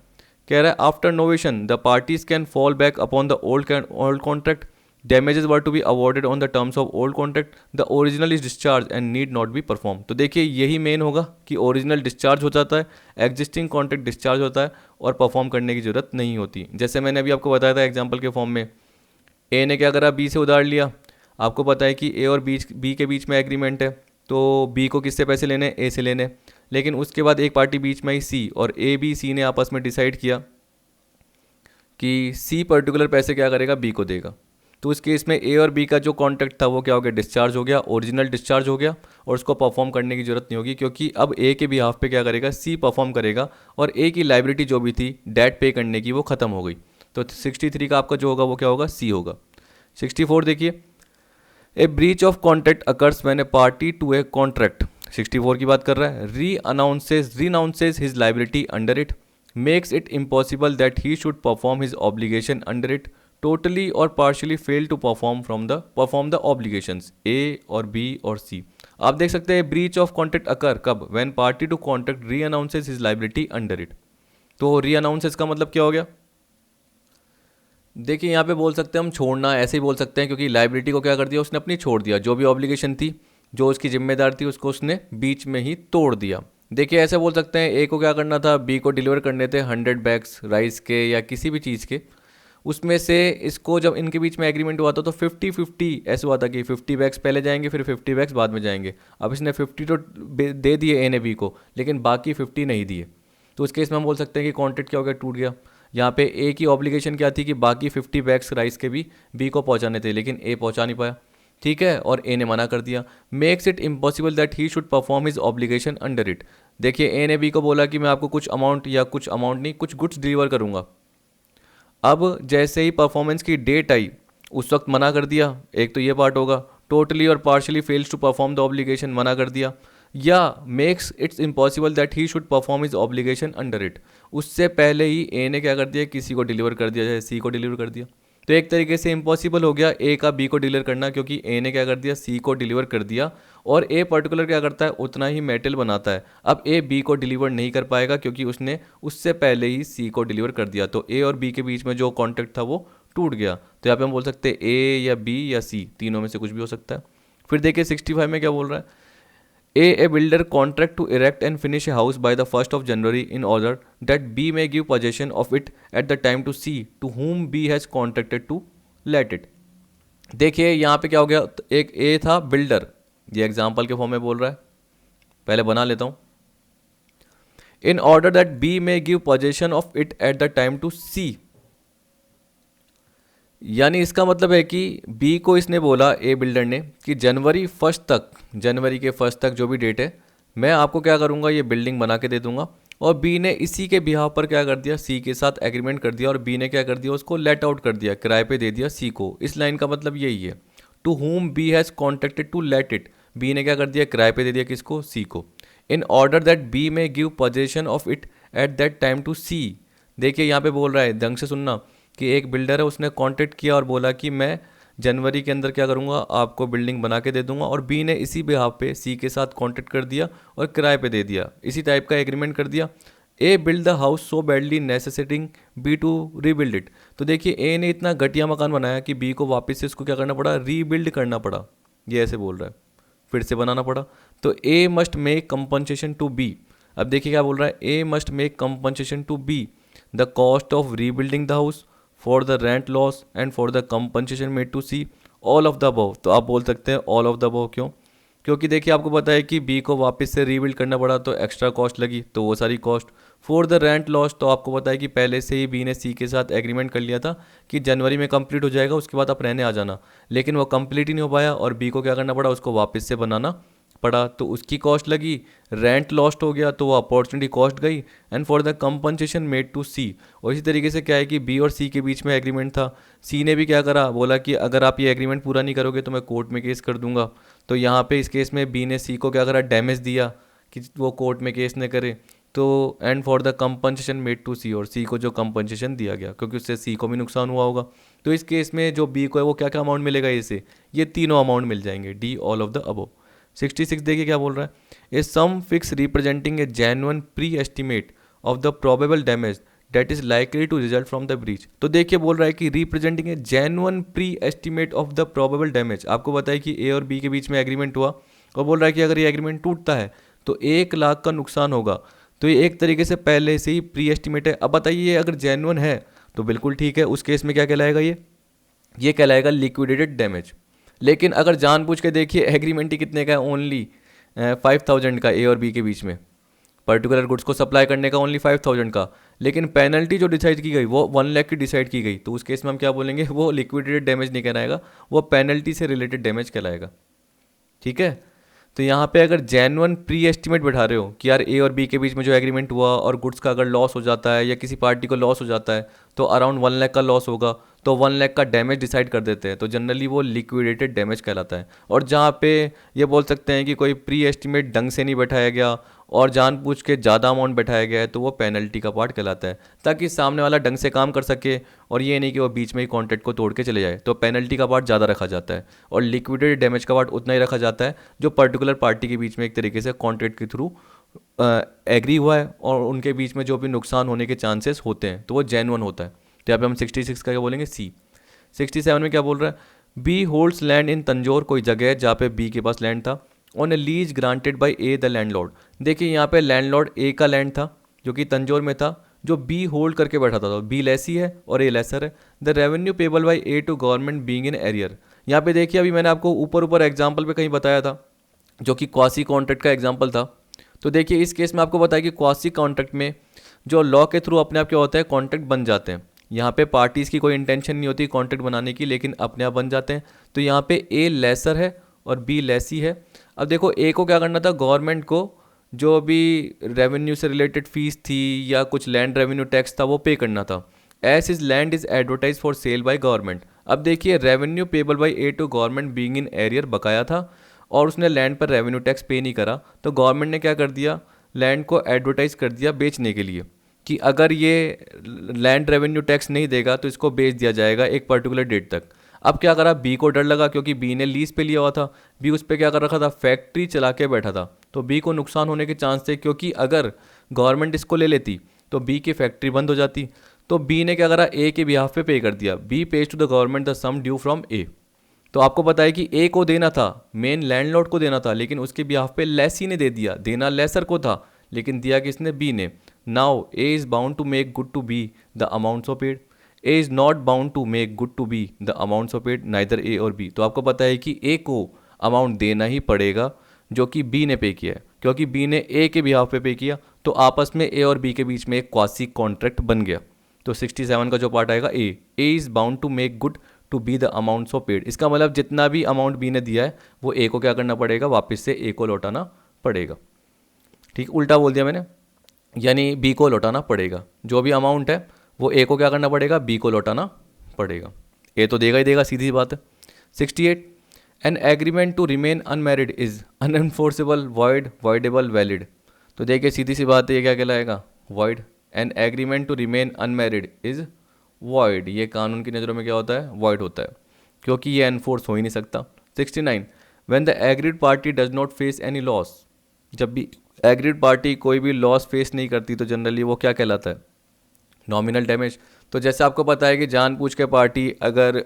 कह रहा है after novation the parties can fall back upon the old contract, damages were to be awarded on the terms of old contract, the original is discharged and need not be performed। तो देखिए यही मेन होगा कि ओरिजिनल डिस्चार्ज हो जाता है, एग्जिस्टिंग कॉन्ट्रैक्ट डिस्चार्ज होता है और परफॉर्म करने की जरूरत नहीं होती। जैसे मैंने अभी आपको बताया था एग्जांपल के फॉर्म में, ए ने क्या करा, बी से उधार लिया, आपको पता है कि ए और बी के बीच में एग्रीमेंट है, तो बी को किससे पैसे लेने, ए से लेने, लेकिन उसके बाद एक पार्टी बीच में आई सी, और ए बी सी ने आपस में डिसाइड किया कि सी पर्टिकुलर पैसे क्या करेगा, बी को देगा। तो उस केस में ए और बी का जो कॉन्ट्रैक्ट था वो क्या हो गया, डिस्चार्ज हो गया, ओरिजिनल डिस्चार्ज हो गया, और उसको परफॉर्म करने की जरूरत नहीं होगी, क्योंकि अब ए के बिहाफ पे क्या करेगा, सी परफॉर्म करेगा, और ए की लाइबिलिटी जो भी थी डेट पे करने की वो खत्म हो गई। तो 63 का आपका जो होगा वो क्या होगा, सी होगा। 64 देखिए, a breach of contract occurs when a party to a contract, 64 की बात कर रहा है, renounces his liability under it, makes it impossible that he should perform his obligation under it, totally और partially fail to perform the obligations, A और बी और सी। आप देख सकते हैं ब्रीच ऑफ कॉन्ट्रैक्ट अकर कब, when party to contract renounces his liability under it. तो रीअनाउंसेस का मतलब क्या हो गया, देखिए यहाँ पे बोल सकते हैं हम छोड़ना, ऐसे ही बोल सकते हैं, क्योंकि लाइबिलिटी को क्या कर दिया उसने, अपनी छोड़ दिया, जो भी ऑब्लिगेशन थी, जो उसकी जिम्मेदार थी, उसको उसने बीच में ही तोड़ दिया। देखिए ऐसे बोल सकते हैं, ए को क्या करना था, बी को डिलीवर करने थे 100 बैग्स राइस के या किसी भी चीज़ के, उसमें से इसको जब इनके बीच में एग्रीमेंट हुआ था तो 50-50 ऐसे हुआ था कि 50 बैग्स पहले जाएंगे फिर 50 बैग्स बाद में जाएंगे। अब इसने 50 तो दे दिए ए ने बी को, लेकिन बाकी 50 नहीं दिए, तो उस केस में हम बोल सकते हैं कि कॉन्ट्रैक्ट क्या हो गया, टूट गया। यहाँ पे ए की ऑब्लिगेशन क्या थी कि बाकी 50 बैग्स राइस के भी बी को पहुँचाने थे, लेकिन ए पहुँचा नहीं पाया, ठीक है, और ए ने मना कर दिया, makes it impossible that he should perform his obligation under it. देखिए ए ने बी को बोला कि मैं आपको कुछ अमाउंट, या कुछ अमाउंट नहीं, कुछ गुड्स डिलीवर करूँगा। अब जैसे ही परफॉर्मेंस की डेट आई उस वक्त मना कर दिया, एक तो ये पार्ट होगा, टोटली और partially fails to perform the obligation, मना कर दिया, या makes its impossible that he should perform his obligation under it, उससे पहले ही ए ने क्या कर दिया, किसी को डिलीवर कर दिया, जैसे सी को डिलीवर कर दिया। तो एक तरीके से इम्पॉसिबल हो गया ए का बी को डिलीवर करना, क्योंकि ए ने क्या कर दिया, सी को डिलीवर कर दिया, और ए पर्टिकुलर क्या करता है, उतना ही मेटल बनाता है। अब ए बी को डिलीवर नहीं कर पाएगा क्योंकि उसने उससे पहले ही सी को डिलीवर कर दिया, तो ए और बी के बीच में जो कॉन्ट्रैक्ट था वो टूट गया। तो यहाँ पे हम बोल सकते हैं ए या बी या सी, तीनों में से कुछ भी हो सकता है। फिर देखिए 65 में क्या बोल रहा है, A builder contract to erect and finish a house by the 1st of January in order that B may give possession of it at the time to C to whom B has contracted to let it। देखिए यहाँ पे क्या हो गया, एक A था बिल्डर, ये एग्जाम्पल के फॉर्म में बोल रहा है, पहले बना लेता हूँ, इन order that B may give possession of it at the time to C, यानी इसका मतलब है कि बी को इसने बोला, ए बिल्डर ने, कि जनवरी के फर्स्ट तक जो भी डेट है मैं आपको क्या करूँगा, ये बिल्डिंग बना के दे दूंगा। और बी ने इसी के बिहाव पर क्या कर दिया, सी के साथ एग्रीमेंट कर दिया, और बी ने क्या कर दिया, उसको लेट आउट कर दिया, किराए पे दे दिया सी को। इस लाइन का मतलब यही है, to whom B has contracted to let it, B ने क्या कर दिया, किराए पे दे दिया किसको, सी को, in order that B may give possession of it at that time to C, देखिए यहाँ पे बोल रहा है, ढंग से सुनना, कि एक बिल्डर है, उसने कॉन्टेक्ट किया और बोला कि मैं जनवरी के अंदर क्या करूँगा, आपको बिल्डिंग बना के दे दूंगा, और बी ने इसी बिहाफ पे सी के साथ कॉन्टेक्ट कर दिया और किराए पे दे दिया, इसी टाइप का एग्रीमेंट कर दिया। A build the house so badly necessitating B to rebuild it. तो देखिए ए ने इतना घटिया मकान बनाया कि बी को वापस से इसको क्या करना पड़ा, रीबिल्ड करना पड़ा। ये ऐसे बोल रहा है, फिर से बनाना पड़ा। तो A must make compensation to B. अब देखिए क्या बोल रहा है, A must make compensation to B the cost of rebuilding the house, for the rent loss and for the compensation made to C, all of the above. तो आप बोल सकते हैं ऑल ऑफ द अबव, क्यों? क्योंकि देखिए आपको पता है कि बी को वापस से रीबिल्ड करना पड़ा तो एक्स्ट्रा कॉस्ट लगी, तो वो सारी cost. For the rent loss, तो आपको पता है कि पहले से ही बी ने सी के साथ एग्रीमेंट कर लिया था कि जनवरी में कंप्लीट हो जाएगा, उसके बाद आप रहने आ जाना, लेकिन वो कंप्लीट ही नहीं हो पाया और बी को क्या करना पड़ा, उसको वापस से बनाना पड़ा, तो उसकी कॉस्ट लगी, रेंट लॉस्ट हो गया, तो वो अपॉर्चुनिटी कॉस्ट गई। And for the compensation made to C, और इसी तरीके से क्या है कि बी और सी के बीच में एग्रीमेंट था, सी ने भी क्या करा, बोला कि अगर आप ये एग्रीमेंट पूरा नहीं करोगे तो मैं कोर्ट में केस कर दूंगा। तो यहाँ पे इस केस में बी ने सी को क्या करा, डैमेज दिया कि वो कोर्ट में केस न करे। तो and for the compensation made to C, और सी को जो कंपनसेशन दिया गया क्योंकि उससे सी को भी नुकसान हुआ होगा, तो इस केस में जो बी को है वो क्या क्या अमाउंट मिलेगा, इसे ये तीनों अमाउंट मिल जाएंगे, D all of the above. 66 देखिए क्या बोल रहा है, a sum fix representing a genuine pre estimate of the probable damage that is likely to result from the breach. तो देखिए बोल रहा है कि representing a genuine pre estimate of the probable damage. आपको बताया कि ए और बी के बीच में एग्रीमेंट हुआ और बोल रहा है कि अगर ये एग्रीमेंट टूटता है तो 1 लाख का नुकसान होगा, तो ये एक तरीके से पहले से ही प्री एस्टिमेट है। अब बताइए ये अगर जेन्युइन है तो बिल्कुल ठीक है, उस केस में क्या कहलाएगा, ये कहलाएगा लिक्विडेटेड डैमेज। लेकिन अगर जानबूझ के देखिए एग्रीमेंट ही कितने का है, ओनली 5000 का ए और बी के बीच में, पर्टिकुलर गुड्स को सप्लाई करने का ओनली 5000 का, लेकिन पेनल्टी जो डिसाइड की गई वो 1 लाख की डिसाइड की गई, तो उस केस में हम क्या बोलेंगे, वो लिक्विडेटेड डैमेज नहीं कहलाएगा, वो पेनल्टी से रिलेटेड डैमेज कहलाएगा। ठीक है, तो यहाँ पे अगर जेन्युइन प्री एस्टिमेट बैठा रहे हो कि यार ए और बी के बीच में जो एग्रीमेंट हुआ और गुड्स का अगर लॉस हो जाता है या किसी पार्टी को लॉस हो जाता है तो अराउंड 1 लाख का लॉस होगा, तो 1 लाख का डैमेज डिसाइड कर देते हैं, तो जनरली वो लिक्विडेटेड डैमेज कहलाता है। और जहाँ पे ये बोल सकते हैं कि कोई प्री एस्टिमेट ढंग से नहीं बैठाया गया और जानबूझ के ज़्यादा अमाउंट बैठाया गया है, तो वो पेनल्टी का पार्ट कहलाता है, ताकि सामने वाला ढंग से काम कर सके और ये नहीं कि वो बीच में ही कॉन्ट्रैक्ट को तोड़ के चले जाए, तो पेनल्टी का पार्ट ज़्यादा रखा जाता है और लिक्विडेटेड डैमेज का पार्ट उतना ही रखा जाता है जो पर्टिकुलर पार्टी के बीच में एक तरीके से कॉन्ट्रैक्ट के थ्रू एग्री हुआ है और उनके बीच में जो भी नुकसान होने के चांसेस होते हैं तो वो जेन्युइन होता है। तो यहाँ पे हम 66 का क्या बोलेंगे, सी। 67 में क्या बोल रहा है, B holds land in Tanjore, कोई जगह है जहाँ पे बी के पास लैंड था, on a lease granted by a the landlord. देखिए यहाँ पे लैंडलॉर्ड ए का लैंड था जो कि तंजौर में था, जो बी होल्ड करके बैठा था, तो बी लेसी है और ए लेसर है। The revenue payable by A to government being in arrear. यहाँ पे देखिए अभी मैंने आपको ऊपर ऊपर एग्जाम्पल पे कहीं बताया था जो कि क्वासी कॉन्ट्रैक्ट का एग्जाम्पल था। तो देखिए इस केस में आपको बताया कि क्वासी कॉन्ट्रैक्ट में जो लॉ के थ्रू अपने आप क्या होता है, कॉन्ट्रैक्ट बन जाते हैं। यहाँ पे पार्टीज़ की कोई इंटेंशन नहीं होती कॉन्ट्रैक्ट बनाने की, लेकिन अपने आप बन जाते हैं। तो यहाँ पे ए लेसर है और बी लेसी है। अब देखो ए को क्या करना था, गवर्नमेंट को जो भी रेवेन्यू से रिलेटेड फीस थी या कुछ लैंड रेवेन्यू टैक्स था वो पे करना था, A's is land is advertise for sale by government. अब देखिए revenue payable by A to government being in arrear बकाया था और उसने लैंड पर रेवेन्यू टैक्स पे नहीं करा, तो गवर्नमेंट ने क्या कर दिया, लैंड को एडवर्टाइज कर दिया बेचने के लिए कि अगर ये लैंड रेवेन्यू टैक्स नहीं देगा तो इसको बेच दिया जाएगा एक पर्टिकुलर डेट तक। अब क्या करा, बी को डर लगा क्योंकि बी ने लीज पे लिया हुआ था, बी उस पर क्या कर रखा था, फैक्ट्री चला के बैठा था, तो बी को नुकसान होने के चांस थे क्योंकि अगर गवर्नमेंट इसको ले लेती तो बी की फैक्ट्री बंद हो जाती। तो बी ने क्या करा, ए के बिहाफ पे कर दिया, B pays to the government the sum due from A. तो आपको पता है कि ए को देना था, मेन लैंडलॉर्ड को देना था, लेकिन उसके बिहाफ पे लेसी ने दे दिया, देना लेसर को था लेकिन दिया किसने, बी ने। Now A is bound to make good to B the amounts of paid, A is not bound to make good to B the amounts of paid neither A और बी। तो आपको पता है कि ए को अमाउंट देना ही पड़ेगा जो कि बी ने पे किया है, क्योंकि बी ने ए के बिहाफ पे किया, तो आपस में ए और बी के बीच में एक क्वासी कॉन्ट्रैक्ट बन गया। तो 67 का जो पार्ट आएगा, A is bound to make good to B the amounts of paid. इसका मतलब जितना भी अमाउंट बी ने दिया है वो ए को क्या करना पड़ेगा, वापस से ए को लौटाना पड़ेगा। ठीक, उल्टा बोल दिया मैंने, यानी बी को लौटाना पड़ेगा, जो भी अमाउंट है वो ए को क्या करना पड़ेगा, बी को लौटाना पड़ेगा। ए तो देगा ही देगा, सीधी बात है। 68 an agreement to remain unmarried is unenforceable void voidable valid. तो देखिए सीधी सी बात है, ये क्या कहलाएगा, void. An agreement to remain unmarried is void, ये कानून की नज़रों में क्या होता है, वॉइड होता है, क्योंकि ये एनफोर्स हो ही नहीं सकता। 69 when the agreed party does not face any loss, जब भी एग्रीड पार्टी कोई भी लॉस फेस नहीं करती तो जनरली वो क्या कहलाता है, नॉमिनल डैमेज। तो जैसे आपको पता है कि जानबूझ के पार्टी अगर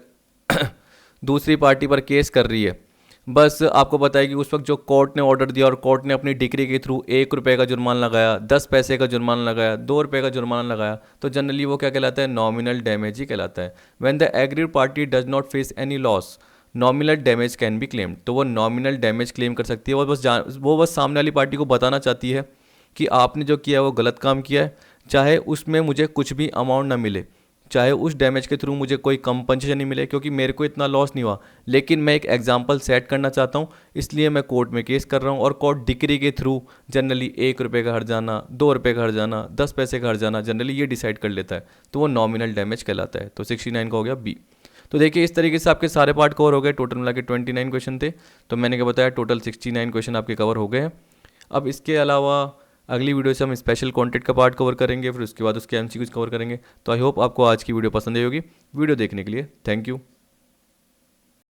दूसरी पार्टी पर केस कर रही है, बस आपको पता है कि उस वक्त जो कोर्ट ने ऑर्डर दिया और कोर्ट ने अपनी डिक्री के थ्रू 1 रुपये का जुर्माना लगाया, 10 पैसे का जुर्माना लगाया, 2 रुपये का जुर्माना लगाया, तो जनरली वो क्या कहलाता है, नॉमिनल डैमेज ही कहलाता है। When the agreed party does not face any loss nominal damage can be claimed, तो वो नॉमिनल डैमेज क्लेम कर सकती है। वो बस सामने वाली पार्टी को बताना चाहती है कि आपने जो किया है वो गलत काम किया है, चाहे उसमें मुझे कुछ भी अमाउंट ना मिले, चाहे उस डैमेज के थ्रू मुझे कोई कंपनसेशन नहीं मिले, क्योंकि मेरे को इतना लॉस नहीं हुआ, लेकिन मैं एक एग्जांपल सेट करना चाहता हूँ, इसलिए मैं कोर्ट में केस कर रहा हूँ। और कोर्ट डिक्री के थ्रू जनरली 1 रुपये का हर जाना, 2 रुपये का हर जाना, 10 पैसे का हर जाना जनरली ये डिसाइड कर लेता है, तो वो नॉमिनल डैमेज कहलाता है। तो 69 का हो गया बी। तो देखिए इस तरीके से आपके सारे पार्ट कवर हो गए, टोटल मिला के 29 क्वेश्चन थे। तो मैंने क्या बताया, टोटल 69 क्वेश्चन आपके कवर हो गए हैं। अब इसके अलावा अगली वीडियो से हम स्पेशल कंटेंट का पार्ट कवर करेंगे, फिर उसके बाद उसके एमसीक्यूज कवर करेंगे। तो आई होप आपको आज की वीडियो पसंद आई होगी। वीडियो देखने के लिए थैंक यू।